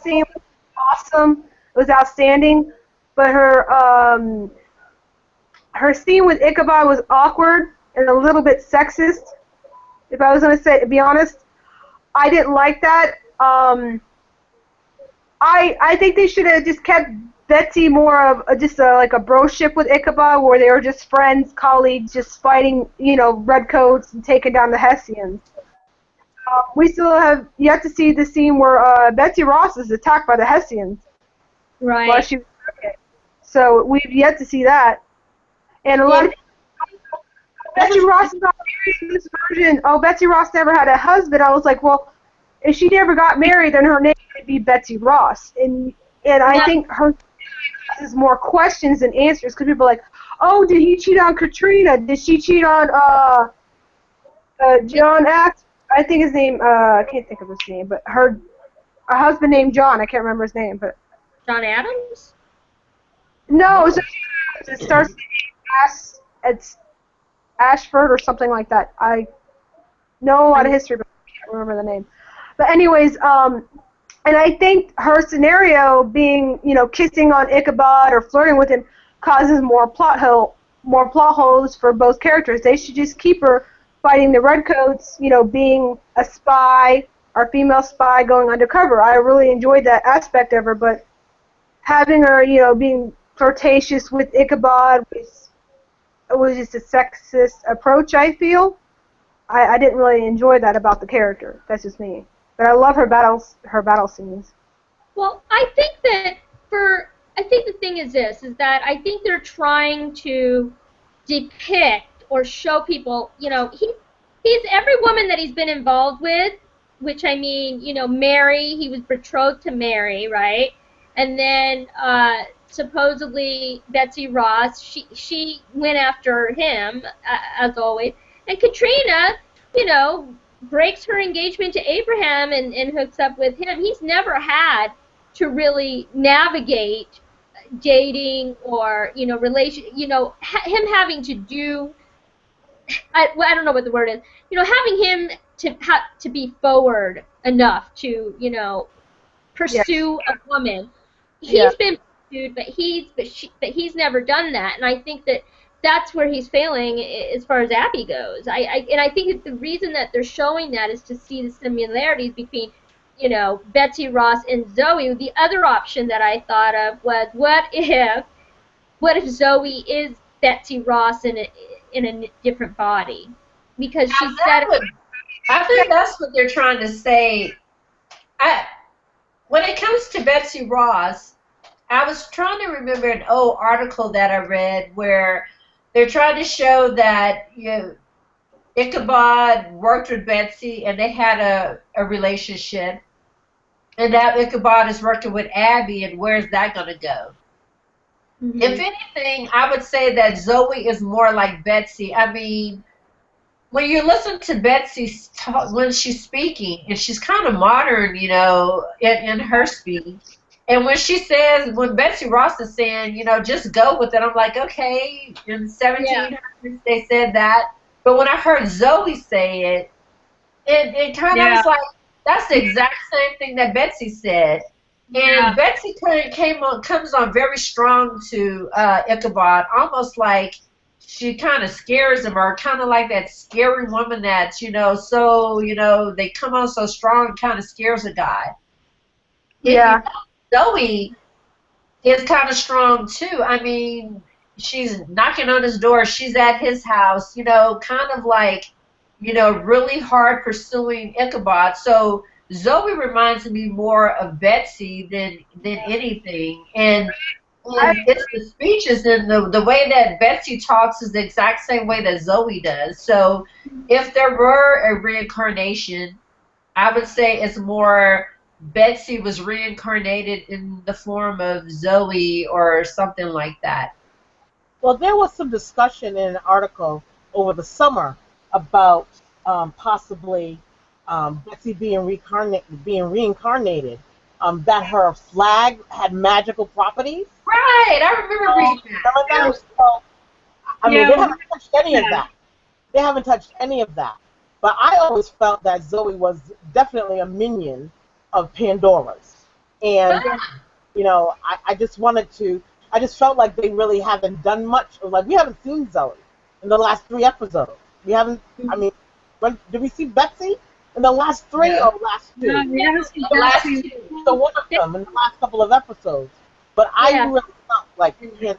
scene was awesome. It was outstanding. But her scene with Ichabod was awkward and a little bit sexist. If I was going to be honest, I didn't like that. I think they should have just kept Betsy more of like a broship with Ichabod, where they were just friends, colleagues, just fighting, you know, redcoats and taking down the Hessians. We still have yet to see the scene where Betsy Ross is attacked by the Hessians. Right. While she was pregnant. So we've yet to see that. And a lot of Betsy Ross is not married in this version. Oh, Betsy Ross never had a husband. I was like, well, if she never got married, then her name would be Betsy Ross. And I think her causes more questions than answers, because people are like, oh, did he cheat on Katrina? Did she cheat on John Act? I think his name, I can't think of his name, but her husband named John. I can't remember his name, but John Adams? No, it starts with it's Ashford or something like that. I know a lot of history, but I can't remember the name. But anyways, and I think her scenario being, you know, kissing on Ichabod or flirting with him causes more plot holes for both characters. They should just keep her fighting the redcoats, you know, being a spy or female spy going undercover. I really enjoyed that aspect of her, but having her, you know, being flirtatious with Ichabod was just a sexist approach, I feel. I didn't really enjoy that about the character. That's just me. But I love her battle scenes. Well, I think the thing is this, is that I think they're trying to depict or show people, you know, he's every woman that he's been involved with, which I mean, you know, Mary, he was betrothed to Mary, right? And then supposedly Betsy Ross, she went after him, as always. And Katrina, you know, breaks her engagement to Abraham and hooks up with him. He's never had to really navigate dating or, you know, him having to do, I don't know what the word is, you know, having him to be forward enough to, you know, pursue a woman. He's been pursued, but he's never done that, and I think that's where he's failing as far as Abby goes. I think that the reason that they're showing that is to see the similarities between, you know, Betsy Ross and Zoe. The other option that I thought of was what if Zoe is Betsy Ross in a different body, because she said. I think that's what they're trying to say. When it comes to Betsy Ross, I was trying to remember an old article that I read where they're trying to show that, you know, Ichabod worked with Betsy and they had a relationship, and now Ichabod is working with Abby, and where's that going to go? Mm-hmm. If anything, I would say that Zoe is more like Betsy. I mean, when you listen to Betsy talk, when she's speaking, and she's kind of modern, you know, in her speech. And when she says, when Betsy Ross is saying, you know, just go with it, I'm like, okay, in 1700s they said that. But when I heard Zoe say it, it kind of was like, that's the exact same thing that Betsy said. And Betsy comes on very strong to Ichabod, almost like she kind of scares him, or kind of like that scary woman that's, you know, so, you know, they come on so strong, kind of scares a guy. Yeah. Zoe is kind of strong, too. I mean, she's knocking on his door. She's at his house, you know, kind of like, you know, really hard pursuing Ichabod. So Zoe reminds me more of Betsy than anything. And It's the speeches and the way that Betsy talks is the exact same way that Zoe does. So if there were a reincarnation, I would say it's more Betsy was reincarnated in the form of Zoe or something like that. Well, there was some discussion in an article over the summer about possibly Betsy being reincarnated. That her flag had magical properties. Right, I remember reading that. Remember that? So, I mean, they haven't touched any of that. They haven't touched any of that. But I always felt that Zoe was definitely a minion of Pandora's. And, you know, I just I just felt like they really haven't done much. Like, we haven't seen Zoe in the last 3 episodes. We haven't, I mean, did we see Betsy? In the last 3 or last 2? No, we haven't seen Betsy. So one of them in the last couple of episodes. But I really felt like, you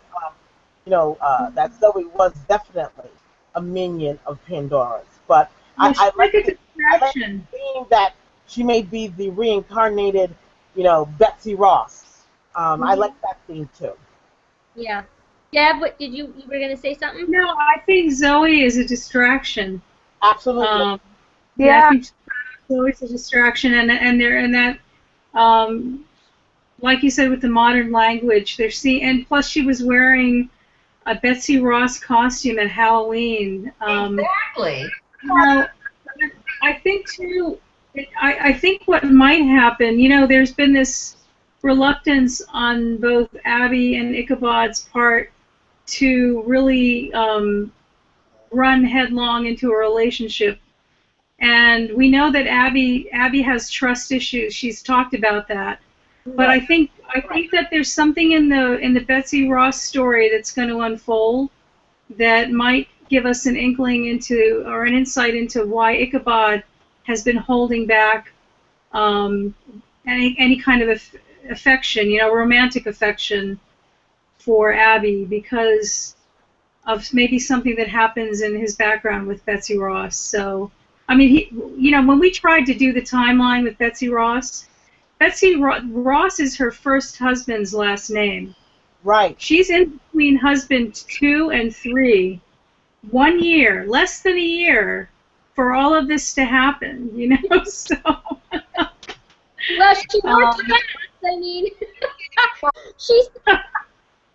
know, that Zoe was definitely a minion of Pandora's. But I like it seeing that she may be the reincarnated, you know, Betsy Ross. I like that theme too. Yeah. Deb, what did you were gonna say something? No, I think Zoe is a distraction. Absolutely. I think Zoe's a distraction, and that, like you said, with the modern language, and plus she was wearing a Betsy Ross costume at Halloween. Exactly. Well, I think too. I think what might happen, you know, there's been this reluctance on both Abby and Ichabod's part to really run headlong into a relationship. And we know that Abby has trust issues. She's talked about that. But I think that there's something in the Betsy Ross story that's going to unfold that might give us an inkling into, or an insight into, why Ichabod has been holding back any kind of affection, you know, romantic affection for Abby, because of maybe something that happens in his background with Betsy Ross. So, I mean, you know, when we tried to do the timeline with Betsy Ross is her first husband's last name. Right. She's in between husband 2 and 3. 1 year, less than a year, for all of this to happen, you know, so. Well, she worked fast. I mean,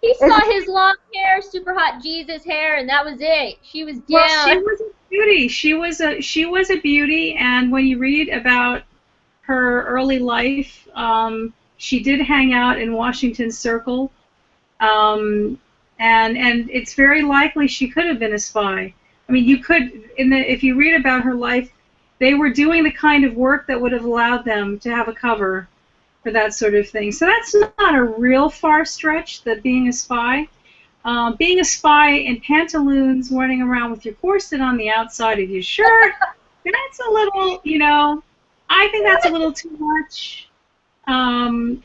he saw his long hair, super hot Jesus hair, and that was it. She was down. Well, she was a beauty. She was a beauty, and when you read about her early life, she did hang out in Washington Circle, and it's very likely she could have been a spy. I mean, you could, if you read about her life, they were doing the kind of work that would have allowed them to have a cover for that sort of thing. So that's not a real far stretch, that being a spy. Being a spy in pantaloons, running around with your corset on the outside of your shirt, that's a little, you know, I think that's a little too much. I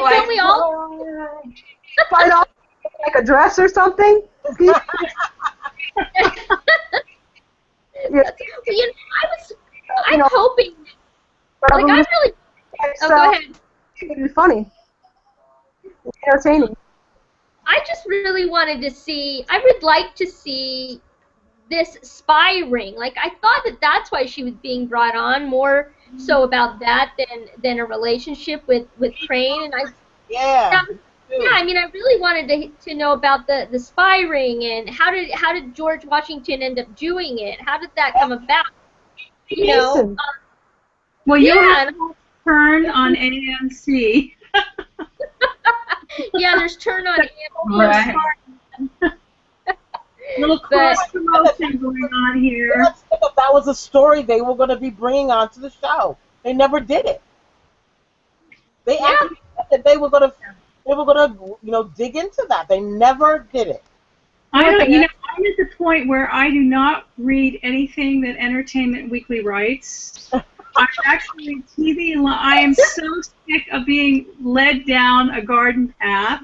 think we all fight off like a dress or something. You know, I'm hoping. Like, I'm really. Oh, go ahead. It'd be funny. It's entertaining. I just really wanted to see. I would like to see this spy ring. Like, I thought that that's why she was being brought on, more so about that than a relationship with Crane. And yeah, I mean, I really wanted to know about the spy ring, and how did George Washington end up doing it? How did that come about? You know. Well, you have to turn on AMC. Yeah, there's turn on AMC. Right. Little cross promotion going on here. That was a story they were going to be bringing onto the show. They never did it. They actually said that they were going to, you know, dig into that. They never did it. I'm at the point where I do not read anything that Entertainment Weekly writes. I actually read TV. I am so sick of being led down a garden path.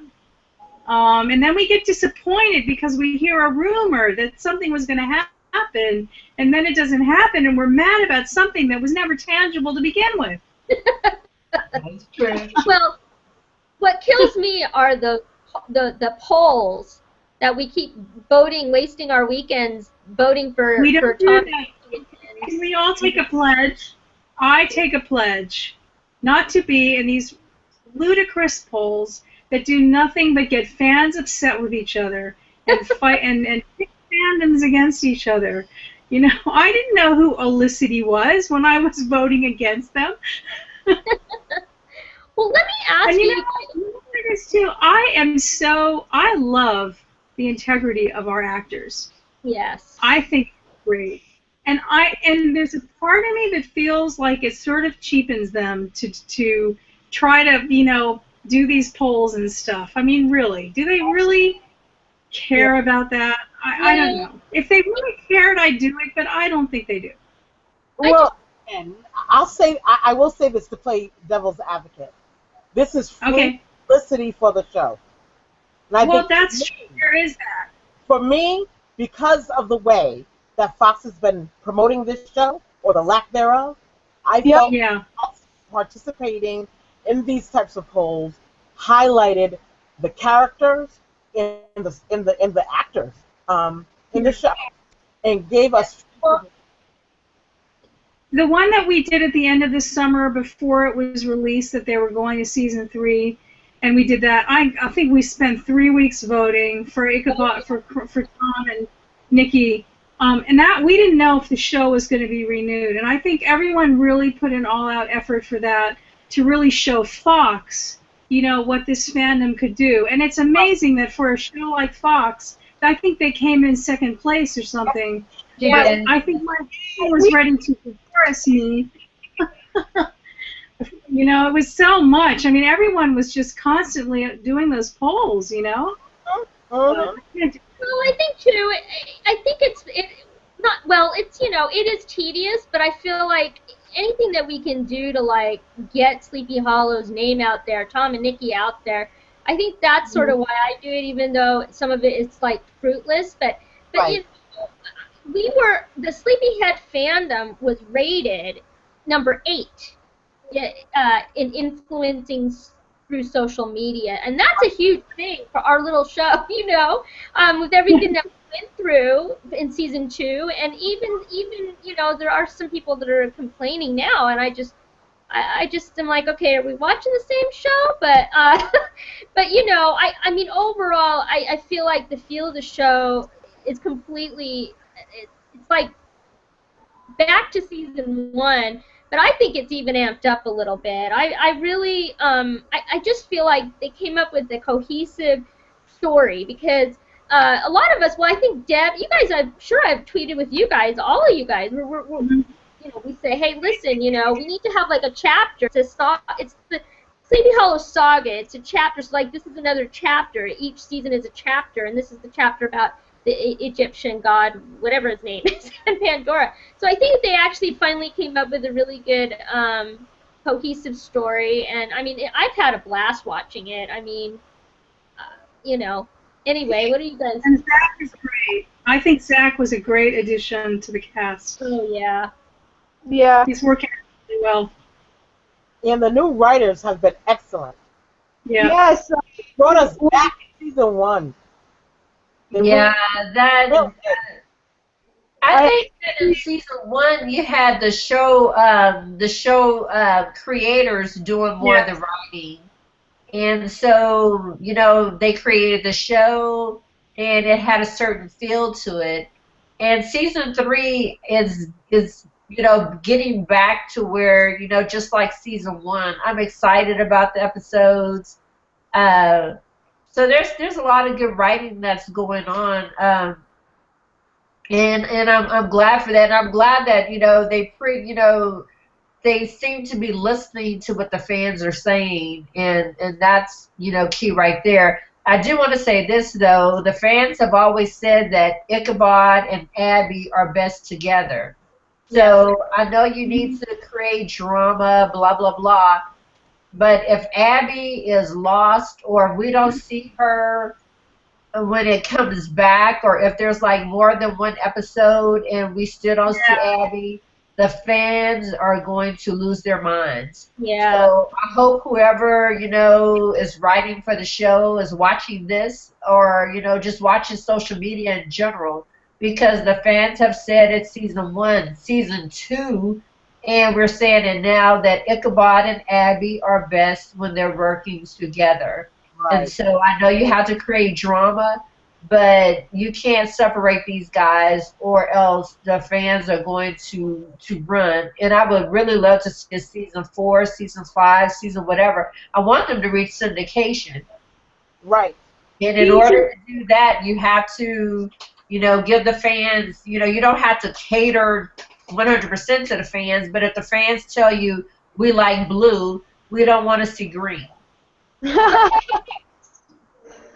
And then we get disappointed because we hear a rumor that something was going to happen, and then it doesn't happen, and we're mad about something that was never tangible to begin with. That's true. Well, what kills me are the polls that we keep voting, wasting our weekends voting for We don't do Tom. that. Can we all take a pledge? I take a pledge not to be in these ludicrous polls that do nothing but get fans upset with each other and fight and pick fandoms against each other. You know, I didn't know who Olicity was when I was voting against them. Well, let me ask And you. you know what it is too? I love the integrity of our actors. Yes. I think it's great. And there's a part of me that feels like it sort of cheapens them to try to, you know, do these polls and stuff. I mean, really, do they really care about that? I don't know. If they really cared, I'd do it, but I don't think they do. Well, and I will say this to play devil's advocate. This is free publicity for the show. And well, that's true. There is that. For me, because of the way that Fox has been promoting this show, or the lack thereof, I felt participating in these types of polls highlighted the characters in the actors in the show, and gave us. The one that we did at the end of the summer before it was released that they were going to season 3, and we did that. I think we spent 3 weeks voting for Ichabod, for Tom and Nikki, and that we didn't know if the show was going to be renewed. And I think everyone really put an all-out effort for that to really show Fox, you know, what this fandom could do. And it's amazing that for a show like Fox, I think they came in second place or something. Yeah. But I think my team was ready to divorce me. You know, it was so much. I mean, everyone was just constantly doing those polls, you know? Well, I think too. I think it's not. Well, it's, you know, it is tedious, but I feel like anything that we can do to like get Sleepy Hollow's name out there, Tom and Nikki out there, I think that's sort of why I do it. Even though some of it is like fruitless, but you know, the Sleepyhead fandom was rated number 8 in influencing through social media, and that's a huge thing for our little show, you know, with everything that we went through in season 2, and even you know, there are some people that are complaining now, and I just am like, okay, are we watching the same show? But you know, I mean, overall, I feel like the feel of the show is completely, it's like back to season 1. But I think it's even amped up a little bit. I really, I just feel like they came up with a cohesive story because a lot of us, well, I think Deb, you guys, I'm sure I've tweeted with you guys, all of you guys, we're you know, we say, hey, listen, you know, we need to have like a chapter to stop. It's the Sleepy Hollow Saga. It's a chapter. So like this is another chapter. Each season is a chapter, and this is the chapter about the Egyptian god, whatever his name is, and Pandora. So I think they actually finally came up with a really good, cohesive story. And I mean, I've had a blast watching it. I mean, you know. Anyway, what do you guys? And Zach is great. I think Zach was a great addition to the cast. Oh yeah. Yeah. He's working really well. And the new writers have been excellent. Yeah. Yes. They brought us back in season 1. Yeah, I think that in season 1 you had the show creators doing more of the writing, and so you know they created the show, and it had a certain feel to it. And season 3 is you know getting back to where you know just like season 1. I'm excited about the episodes. So there's a lot of good writing that's going on, and I'm glad for that. And I'm glad that you know they seem to be listening to what the fans are saying, and that's you know key right there. I do want to say this though: the fans have always said that Ichabod and Abby are best together. So I know you need to create drama, blah blah blah. But if Abby is lost, or if we don't see her when it comes back, or if there's like more than one episode and we still don't see Abby, the fans are going to lose their minds. Yeah. So I hope whoever, is writing for the show is watching this, or, just watching social media in general, because the fans have said it's season 1, season 2, and we're saying it now that Ichabod and Abby are best when they're working together. And Right. so I know you have to create drama, but you can't separate these guys, or else the fans are going to run. And I would really love to see a season 4, season 5, season whatever. I want them to reach syndication. Right. And in order to do that, you have to, give the fans, you don't have to cater 100% to the fans, but if the fans tell you we like blue, we don't want to see green.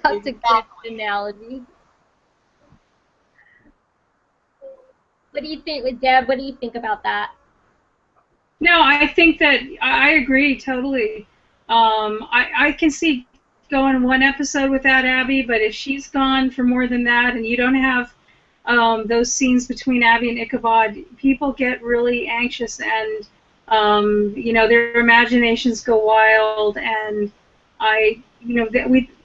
That's a good analogy. What do you think, Deb? What do you think about that? No, I think that I agree totally. I can see going one episode without Abby, but if she's gone for more than that, and you don't have those scenes between Abby and Ichabod, people get really anxious, and their imaginations go wild, and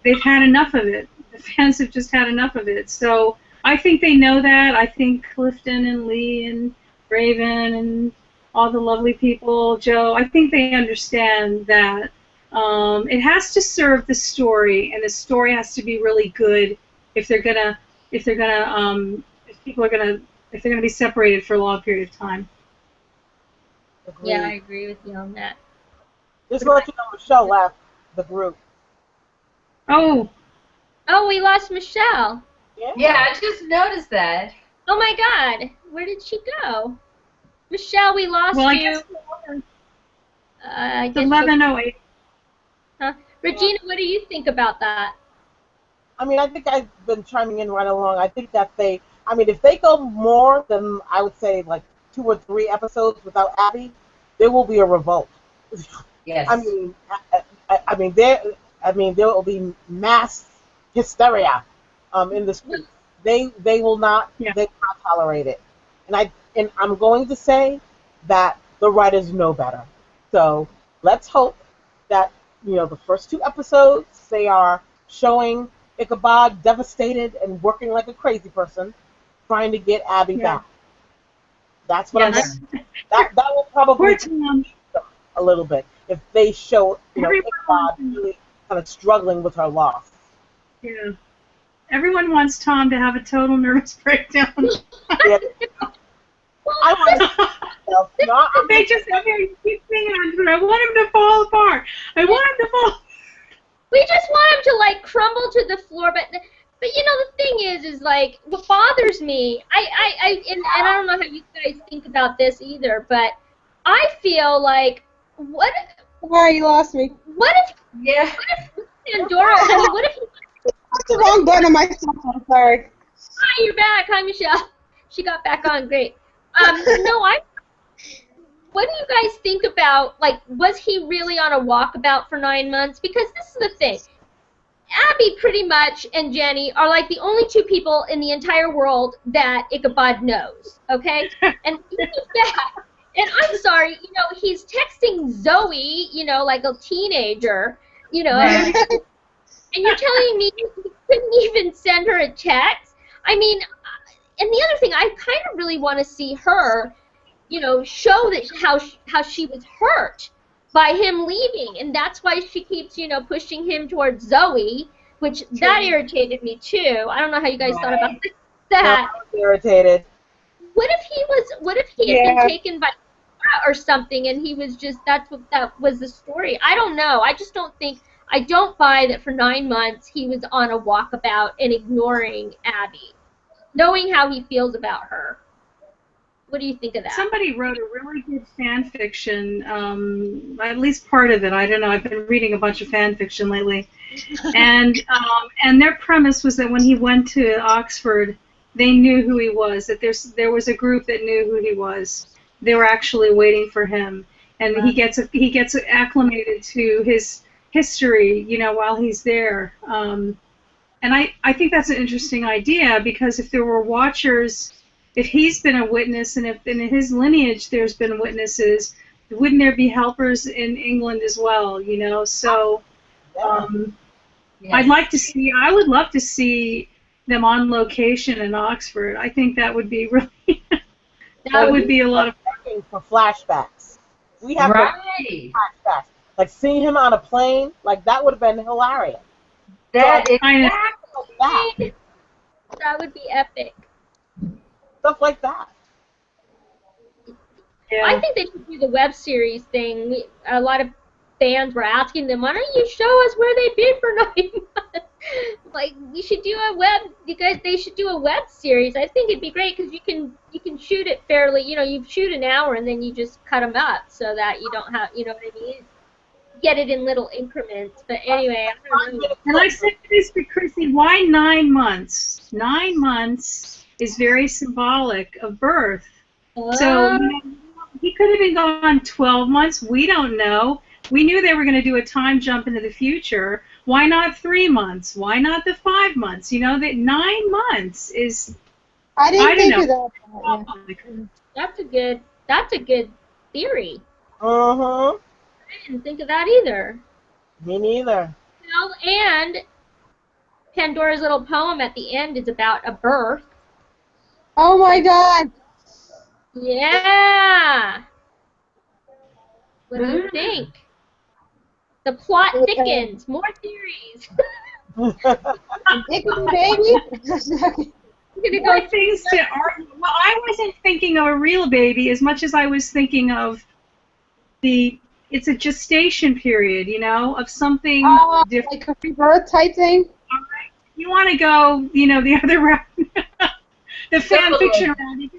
they've had enough of it. The fans have just had enough of it. So I think they know that. I think Clifton and Lee and Raven and all the lovely people, Joe, I think they understand that it has to serve the story, and the story has to be really good if people are gonna be separated for a long period of time. Agreed. Yeah, I agree with you on that. Just to let you know, Michelle left the group. Oh, we lost Michelle. Yeah, I just noticed that. Oh my God, where did she go? Michelle, we lost well, I you. guess I it's guess 11:08. Huh? Regina, what do you think about that? I mean, I think I've been chiming in right along. I think that if they go more than, I would say, like 2 or 3 episodes without Abby, there will be a revolt. Yes. There will be mass hysteria in the streets. They will not tolerate it. And I'm going to say that the writers know better. So let's hope that the first 2 episodes they are showing Ichabod devastated and working like a crazy person, trying to get Abby back. That's what I'm saying. That will probably a little bit if they show Ichabod really kind of struggling with her loss. Yeah. Everyone wants Tom to have a total nervous breakdown. Yeah. I want to. They just keep singing on it. I want him to fall apart. I want him to fall. We just want him to crumble to the floor, but the thing is like what bothers me. And I don't know how you guys think about this either, but I feel like Why you lost me? What if Pandora? What if he? That's the wrong button on my cell phone. Sorry. Hi, you're back. Hi, Michelle. She got back on. Great. What do you guys think about, was he really on a walkabout for 9 months? Because this is the thing. Abby pretty much and Jenny are the only 2 people in the entire world that Ichabod knows, okay? And even that, and I'm sorry, he's texting Zoe, like a teenager, Right. and you're telling me you couldn't even send her a text? I mean, and the other thing, I kind of really want to see her, show that how she was hurt by him leaving, and that's why she keeps, pushing him towards Zoe, which that irritated me too. I don't know how you guys thought about that. I was irritated. What if he had been taken by or something, and he was just that was the story? I don't know. I just don't buy that for 9 months he was on a walkabout and ignoring Abby, knowing how he feels about her. What do you think of that? Somebody wrote a really good fan fiction, at least part of it. I don't know. I've been reading a bunch of fan fiction lately, and their premise was that when he went to Oxford, they knew who he was. That there was a group that knew who he was. They were actually waiting for him, and he gets acclimated to his history, while he's there. And I think that's an interesting idea, because if there were watchers. if he's been a witness, and if in his lineage there's been witnesses, wouldn't there be helpers in England as well? You know, so Yes. I would love to see them on location in Oxford. I think that would be really, that would be a lot of fun. For flashbacks. We have flashbacks. Like seeing him on a plane, like that would have been hilarious. That would be epic. Stuff like that. Yeah. I think they should do the web series thing. A lot of fans were asking them, why don't you show us where they've been for 9 months? Like, we should do a they should do a web series. I think it'd be great because you can shoot it fairly, you shoot an hour and then you just cut them up so that you don't have, you know what I mean? Get it in little increments. But anyway, I don't know. And I said this to Chrissy, why 9 months? 9 months is very symbolic of birth. So, he could have been gone 12 months. We don't know. We knew they were going to do a time jump into the future. Why not 3 months? Why not the 5 months? You know, that 9 months is. I didn't think of that. That's a good theory. Uh-huh. I didn't think of that either. Me neither. Well, and Pandora's little poem at the end is about a birth. Oh my God. Yeah. What do you think? The plot thickens. More theories. Baby. More things to argue. Well, I wasn't thinking of a real baby as much as I was thinking of it's a gestation period, of something different. Like a rebirth type thing? You want to go, the other route. The fan fiction route.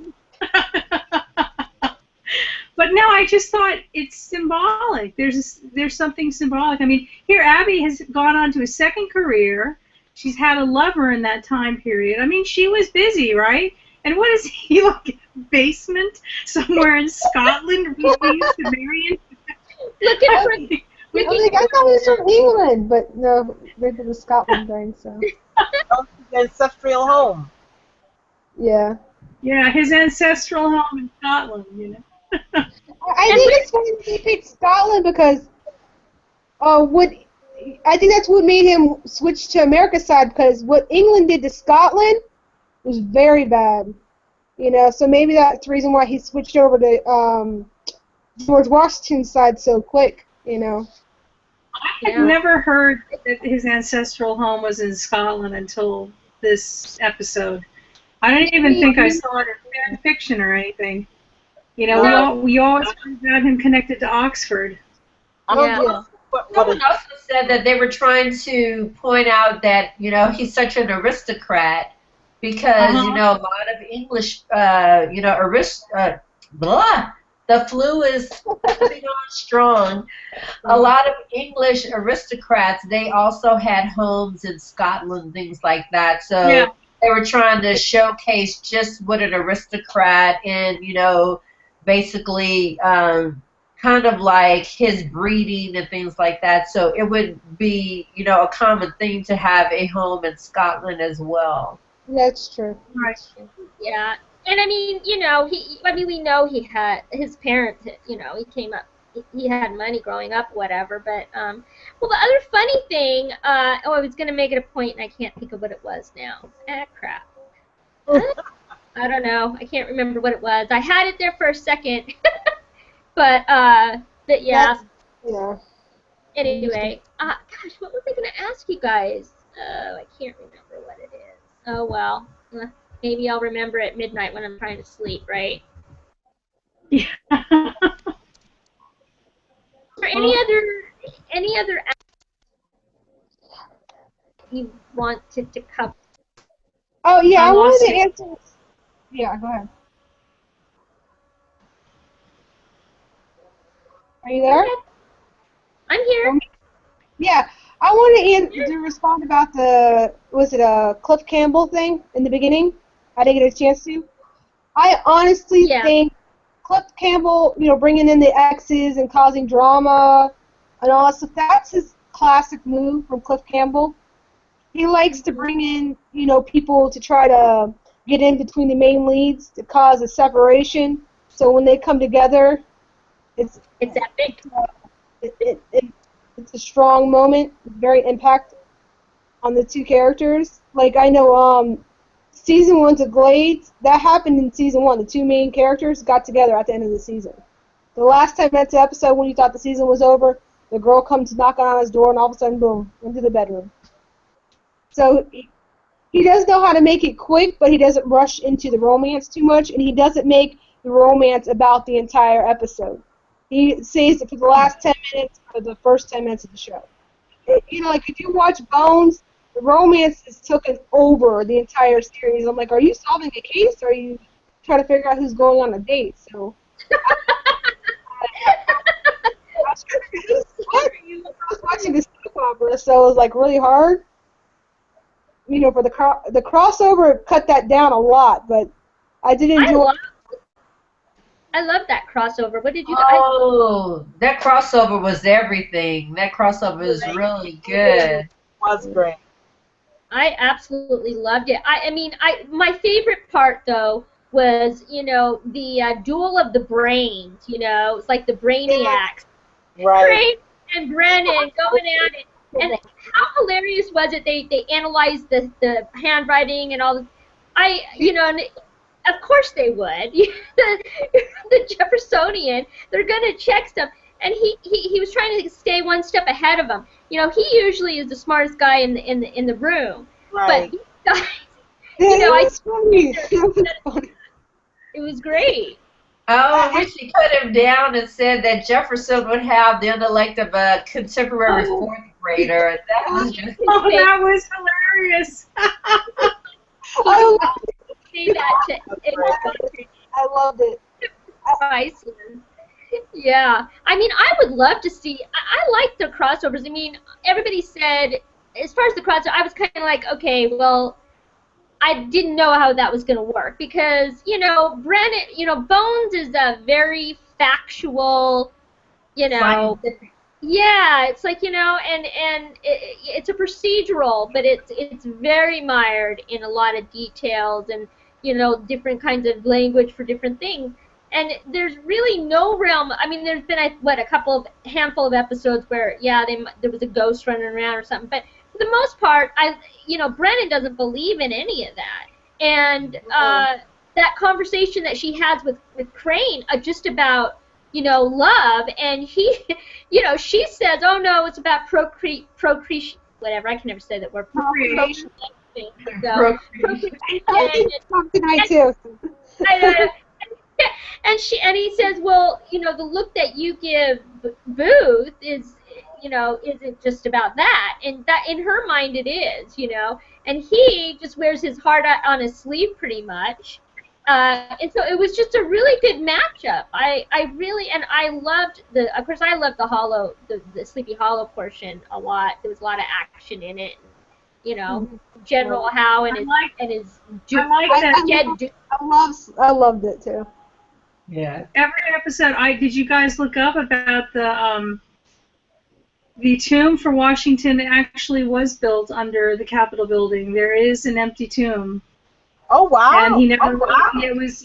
But no, I just thought it's symbolic. There's something symbolic. I mean, here Abby has gone on to a second career. She's had a lover in that time period. I mean, she was busy, right? And what is he like? A basement somewhere in Scotland? We used to marry in. Look at her. I thought he was from England, but no, they did the Scotland thing, so. Ancestral home. Yeah. Yeah, his ancestral home in Scotland, I think it's funny he picked Scotland because I think that's what made him switch to America's side, because what England did to Scotland was very bad. So maybe that's the reason why he switched over to George Washington's side so quick, I had never heard that his ancestral home was in Scotland until this episode. I don't even think I saw it in fan fiction or anything. We always heard about him connected to Oxford. Someone also said that they were trying to point out that, he's such an aristocrat because, a lot of English, the flu is coming on strong. A lot of English aristocrats, they also had homes in Scotland, things like that. So they were trying to showcase just what an aristocrat and, basically kind of like his breeding and things like that. So it would be, a common thing to have a home in Scotland as well. That's true. Right. Yeah. And I mean, we know he had his parents, he came up, he had money growing up, whatever. But, well, the other funny thing, I was going to make it a point and I can't think of what it was now. Crap. I don't know. I can't remember what it was. I had it there for a second. But yeah. Yeah. Anyway, gosh, what was I going to ask you guys? I can't remember what it is. Oh, well. Maybe I'll remember at midnight when I'm trying to sleep, right? Yeah. Or any other you wanted to cover? Oh yeah, I wanted to answer. Yeah, go ahead. Are you there? I'm here. Yeah, I wanted to respond about was it a Cliff Campbell thing in the beginning? I didn't get a chance to. I honestly think Cliff Campbell, bringing in the exes and causing drama and all that stuff, that's his classic move from Cliff Campbell. He likes to bring in, people to try to get in between the main leads to cause a separation. So when they come together, it's epic. It's a strong moment, very impact on the two characters. Like I know, season 1's of Glades, that happened in season 1. The two main characters got together at the end of the season. The last time that's the episode when you thought the season was over, the girl comes knocking on his door, and all of a sudden, boom, into the bedroom. So he does know how to make it quick, but he doesn't rush into the romance too much, and he doesn't make the romance about the entire episode. He saves it for the last 10 minutes or the first 10 minutes of the show. Like if you watch Bones, the romance is taken over the entire series. I'm like, are you solving a case, or are you trying to figure out who's going on a date? So I was watching this soap opera, so it was like really hard. For the crossover, cut that down a lot, but I did enjoy. I love that crossover. What did you? Oh, that crossover was everything. That crossover is really good. It was great. I absolutely loved it. My favorite part though was the duel of the brains. It's like the brainiacs. Right. Crane and Brennan going at it. And how hilarious was it? They analyzed the handwriting and all this. And of course they would. The Jeffersonian, they're gonna check stuff. And he was trying to stay one step ahead of them. He usually is the smartest guy in the room. Right. But these guys, it was great. Oh, I wish he cut him down and said that Jefferson would have the intellect of a contemporary fourth grader. That was just that was hilarious. I loved it. Iceland. Yeah. I would love to see. I like the crossovers. Everybody said, as far as the crossover, I was kind of like, okay, well, I didn't know how that was going to work because, Brennan, Bones is a very factual, scientific. Yeah, it's like, and it's a procedural, but it's very mired in a lot of details and, different kinds of language for different things. And there's really no realm. There's been a handful of episodes where there was a ghost running around or something, but for the most part, Brennan doesn't believe in any of that. And that conversation that she has with Crane just about love, and he, she says, oh no, it's about procreation, whatever. I can never say that word. Procreation. Tonight too. And he says, well, the look that you give Booth is, isn't just about that, and that in her mind it is, and he just wears his heart out on his sleeve pretty much, and so it was just a really good matchup. I loved of course I loved the Sleepy Hollow portion a lot. There was a lot of action in it. General Howe and his I loved it too. Yeah. Every episode, did you guys look up about the tomb for Washington actually was built under the Capitol building. There is an empty tomb. Oh wow! And he never. It was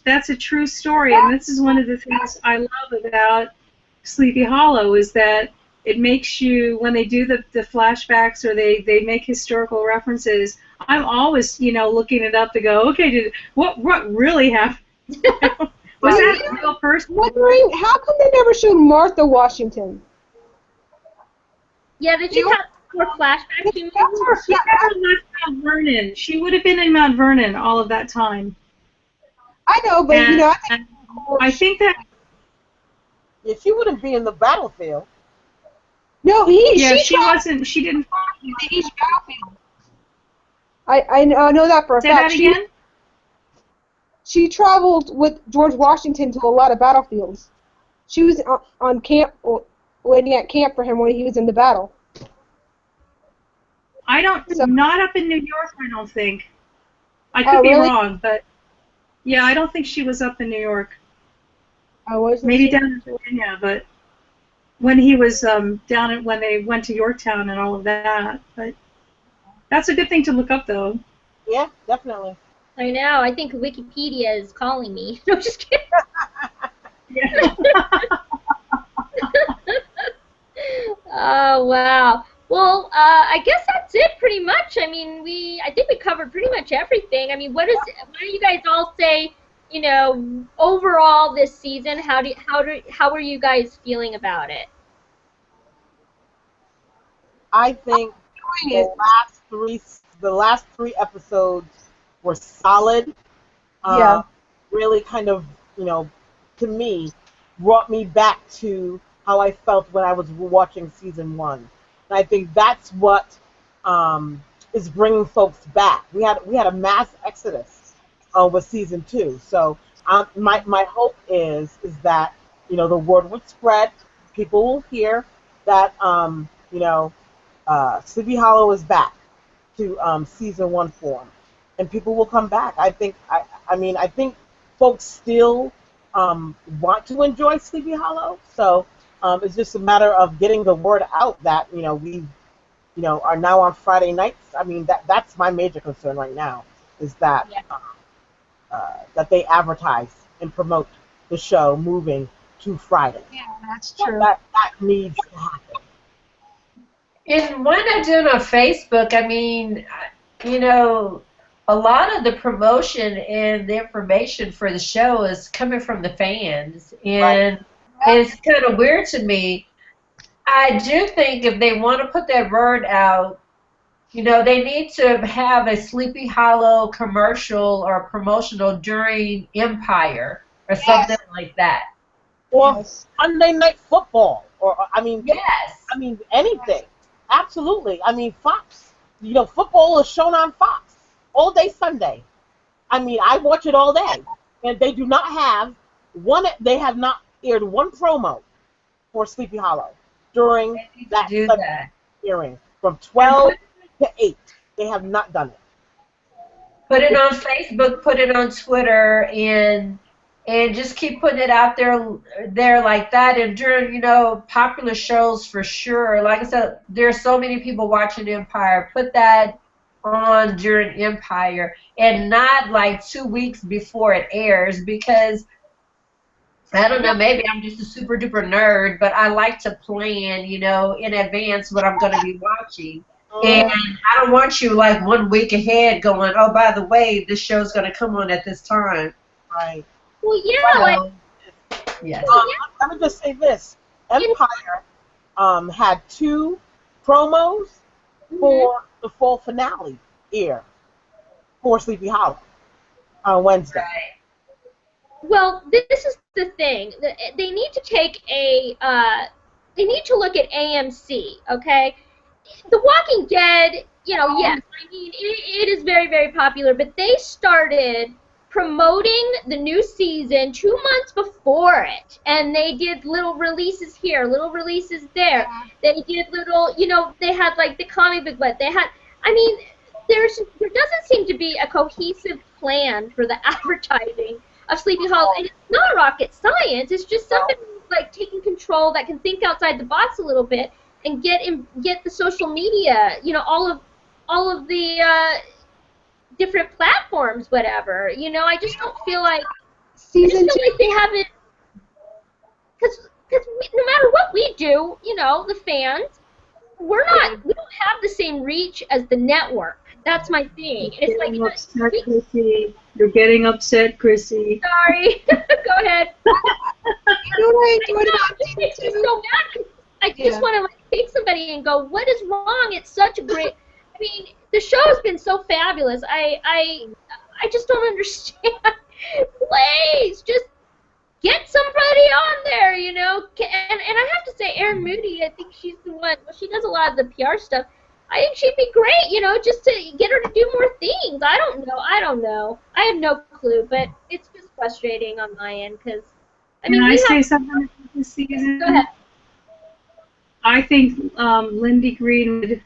that's a true story, and this is one of the things I love about Sleepy Hollow is that it makes you, when they do the flashbacks or they make historical references, I'm always looking it up to go, okay, what really happened? Was that a real person? Wondering how come they never showed Martha Washington? Yeah, did you have more flashbacks? She never left Mount Vernon. She would have been in Mount Vernon all of that time. I know, but I think that. Yeah, she wouldn't be in the battlefield. No, she wasn't. She didn't. Each battlefield. I know that for a fact. Say that again? She traveled with George Washington to a lot of battlefields. She was on camp, waiting at camp for him when he was in the battle. Not up in New York, I don't think. I could be wrong, but yeah, I don't think she was up in New York. Maybe down in Virginia, but when he was when they went to Yorktown and all of that. But that's a good thing to look up, though. Yeah, definitely. I know. I think Wikipedia is calling me. No, just kidding. Oh, wow. Well, I guess that's it pretty much. I mean, I think we covered pretty much everything. I mean, why don't you guys all say, you know, overall this season, how are you guys feeling about it? I think the last three episodes were solid. Yeah. Really kind of, you know, to me, brought me back to how I felt when I was watching season 1. And I think that's what is bringing folks back. We had a mass exodus with season 2. So my hope is that, you know, the word would spread. People will hear that, you know, Sleepy Hollow is back to season 1 form, and people will come back. I think I think folks still want to enjoy Sleepy Hollow, so it's just a matter of getting the word out that, you know, we, you know, are now on Friday nights. I mean, that's my major concern right now, is that that they advertise and promote the show moving to Friday. Yeah, that's true. That needs to happen. And why not do it on Facebook? I mean, you know, a lot of the promotion and the information for the show is coming from the fans, and it's kind of weird to me. I do think if they want to put that word out, you know, they need to have a Sleepy Hollow commercial or promotional during Empire or something like that. Or Monday Night Football, or I mean, Yes. I mean anything. Absolutely. I mean, Fox. You know, football is shown on Fox all day Sunday. I mean, I watch it all day, and they do not have one. They have not aired one promo for Sleepy Hollow during that Sunday hearing from 12 to 8. They have not done it. Put it on Facebook. Put it on Twitter, and just keep putting it out there like that. And during, you know, popular shows for sure. Like I said, there's so many people watching Empire. Put that on during Empire, and not like 2 weeks before it airs, because I don't know, maybe I'm just a super duper nerd, but I like to plan, you know, in advance what I'm going to be watching. And I don't want you like 1 week ahead going, oh, by the way, this show's going to come on at this time. Right. Well, yeah, yes. Let me just say this. Empire had 2 promos for the fall finale air for Sleepy Hollow on Wednesday. Right. Well, this is the thing. They need to take they need to look at AMC, okay? The Walking Dead, you know, yes, I mean, it is very, very popular, but they started promoting the new season 2 months before it, and they did little releases here, little releases there. They did little, you know, they had like the comic book, but they had, I mean, there doesn't seem to be a cohesive plan for the advertising of Sleepy Hollow, and it's not rocket science. It's just somebody like taking control that can think outside the box a little bit and get the social media, you know, all of the different platforms, whatever. You know, I just don't feel like like they haven't, because no matter what we do, you know, the fans, we don't have the same reach as the network. That's my thing. It's like, upset, Chrissy. You're getting upset, Chrissy. Sorry. Go ahead. It makes me so mad. I just want to like take somebody and go, what is wrong? It's such a great. I mean, the show has been so fabulous. I just don't understand. Please, just get somebody on there, you know. And I have to say, Erin Moody, I think she's the one. Well, she does a lot of the PR stuff. I think she'd be great, you know, just to get her to do more things. I don't know. I have no clue, but it's just frustrating on my end because, I mean, Can I say something about this season? Go ahead. I think Lindy Greenwood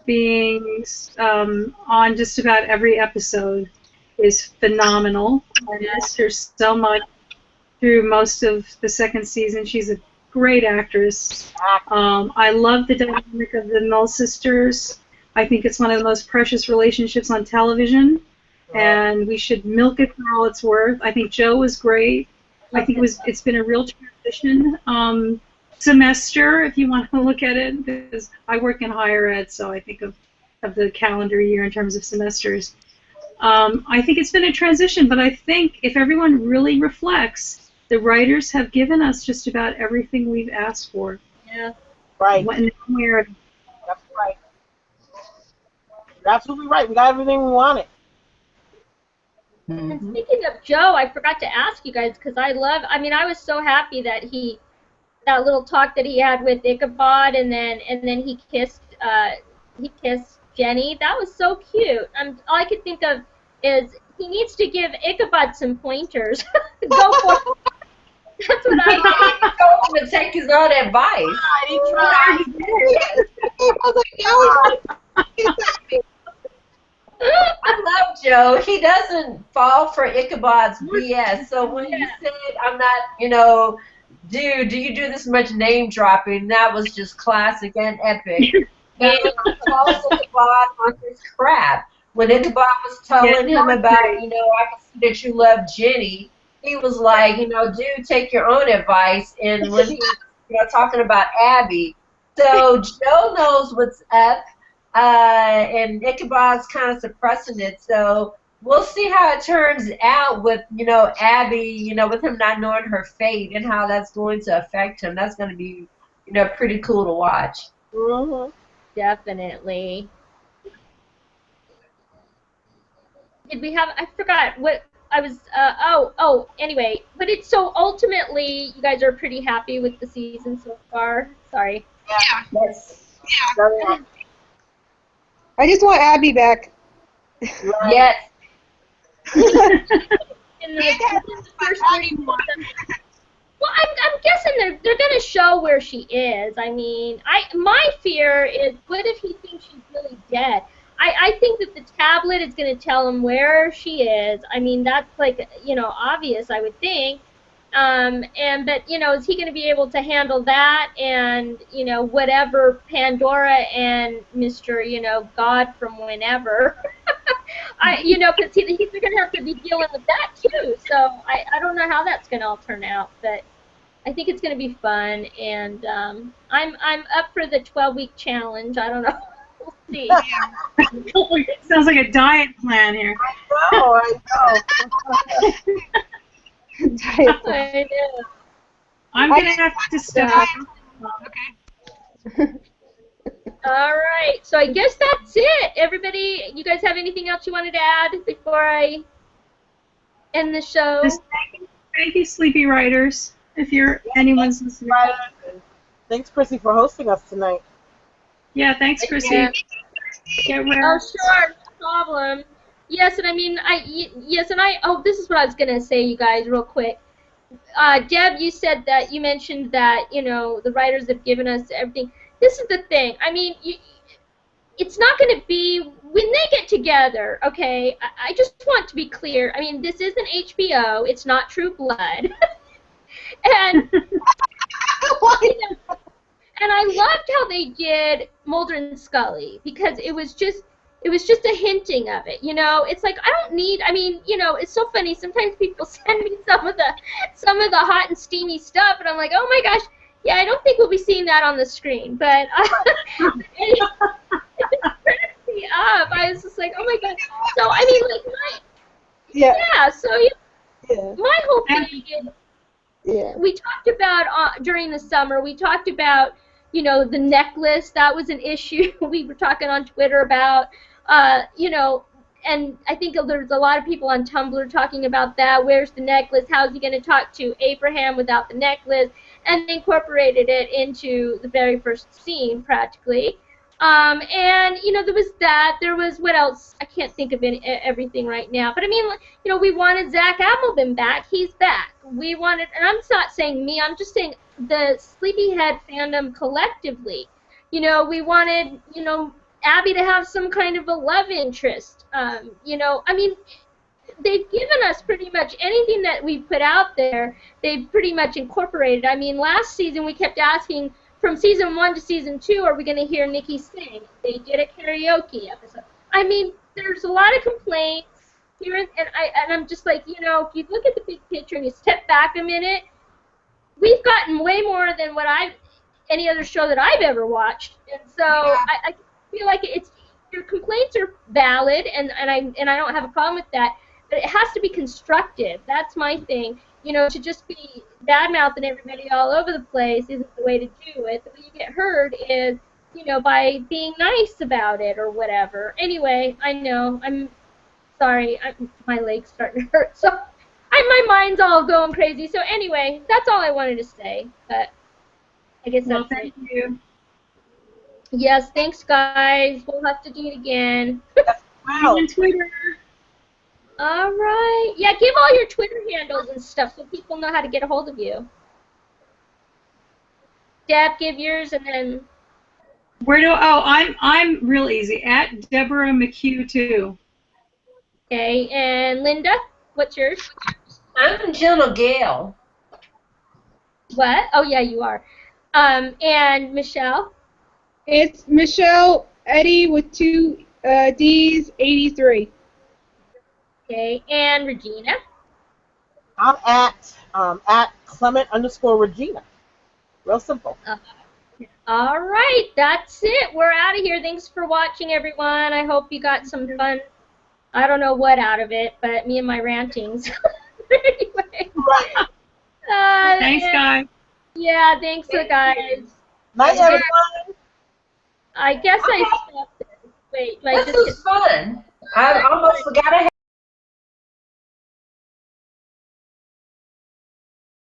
being on just about every episode is phenomenal. I missed her so much through most of the second season. She's a great actress. I love the dynamic of the Mill sisters. I think it's one of the most precious relationships on television. and we should milk it for all it's worth. I think Joe was great. I think it's been a real transition semester, if you want to look at it, because I work in higher ed, so I think of the calendar year in terms of semesters. I think it's been a transition, but I think if everyone really reflects, the writers have given us just about everything we've asked for. Yeah. Right. That's right. You're absolutely right. We got everything we wanted. And speaking of Joe, I forgot to ask you guys because I was so happy that that little talk that he had with Ichabod, and then he kissed Jenny. That was so cute. All I could think of is he needs to give Ichabod some pointers. Go for it. That's what I told him to take his own advice. He tried. I love Joe. He doesn't fall for Ichabod's BS. So when he said, I'm not, dude, do you do this much name dropping? That was just classic and epic. And he calls Ichabod on his crap. When Ichabod was telling him about, I can see that you love Jenny, he was like, dude, take your own advice. And when he was talking about Abby, so Joe knows what's up. And Ichabod's kind of suppressing it, so we'll see how it turns out with, Abby, with him not knowing her fate and how that's going to affect him. That's going to be, pretty cool to watch. Mm-hmm. Definitely. Did we have, I forgot what I was, anyway, but it's so ultimately, you guys are pretty happy with the season so far. Sorry. Yeah. Yes. Yeah. I just want Abby back. Yes. In the first 3 months. Well, I'm guessing they're going to show where she is. I mean, my fear is, what if he thinks she's really dead? I think that the tablet is going to tell him where she is. I mean, that's like, obvious, I would think. But is he going to be able to handle that and, whatever Pandora and Mr., God from whenever, because he's going to have to be dealing with that too. So I don't know how that's going to all turn out, but I think it's going to be fun, and I'm up for the 12-week challenge. I don't know. We'll see. Sounds like a diet plan here. I know. I know. I'm going to have to stop. Okay. All right. So I guess that's it. Everybody, you guys have anything else you wanted to add before I end the show? Thank you, Sleepy Writers, if anyone's listening. Thanks, Chrissy, for hosting us tonight. Yeah, thanks, Chrissy. Yeah. Get Oh, sure. No problem. Yes, and this is what I was going to say, you guys, real quick. Deb, you mentioned that, the writers have given us everything. This is the thing. I mean, it's not going to be, when they get together, okay, I just want to be clear. I mean, this isn't HBO. It's not True Blood. And I loved how they did Mulder and Scully, because it was just a hinting of it, It's like, I don't need, it's so funny. Sometimes people send me some of the hot and steamy stuff, and I'm like, oh my gosh, yeah, I don't think we'll be seeing that on the screen, but it cracked me up. I was just like, oh my god. So I mean, like my whole thing is, we talked about during the summer. We talked about the necklace. That was an issue we were talking on Twitter about. And I think there's a lot of people on Tumblr talking about that. Where's the necklace? How's he going to talk to Abraham without the necklace? And they incorporated it into the very first scene, practically. And, there was that. There was, what else? I can't think of everything right now. But, I mean, we wanted Zach Ammelman back. He's back. We wanted, and I'm not saying me, I'm just saying the Sleepyhead fandom collectively. We wanted, Abby to have some kind of a love interest. I mean, they've given us pretty much anything that we put out there, they've pretty much incorporated. I mean, last season we kept asking, from season 1 to season 2, are we going to hear Nikki sing? They did a karaoke episode. I mean, there's a lot of complaints, here and I'm just like, you know, if you look at the big picture and you step back a minute, we've gotten way more than any other show that I've ever watched, and so I feel like your complaints are valid, and I don't have a problem with that, but it has to be constructive. That's my thing. You know, to just be bad-mouthing everybody all over the place isn't the way to do it. The way you get heard is, you know, by being nice about it or whatever. Anyway, I know. I'm sorry. My leg's starting to hurt. So my mind's all going crazy. So anyway, that's all I wanted to say. But I guess that's thank you. Yes, thanks, guys. We'll have to do it again. Wow. On Twitter. All right. Yeah, give all your Twitter handles and stuff so people know how to get a hold of you. Deb, give yours, and then. I'm real easy. At Deborah McHugh too. Okay, and Linda, what's yours? I'm Gentle Gail. What? Oh yeah, you are. And Michelle. It's Michelle Eddie with 2 D's 83. Okay, and Regina. I'm at Clement_Regina. Real simple. All right, that's it. We're out of here. Thanks for watching, everyone. I hope you got some fun. I don't know what out of it, but me and my rantings. Anyway. Thanks, guys. Yeah, thanks, guys. Night, everyone. I guess I stopped it. Wait, This was fun. I almost forgot I had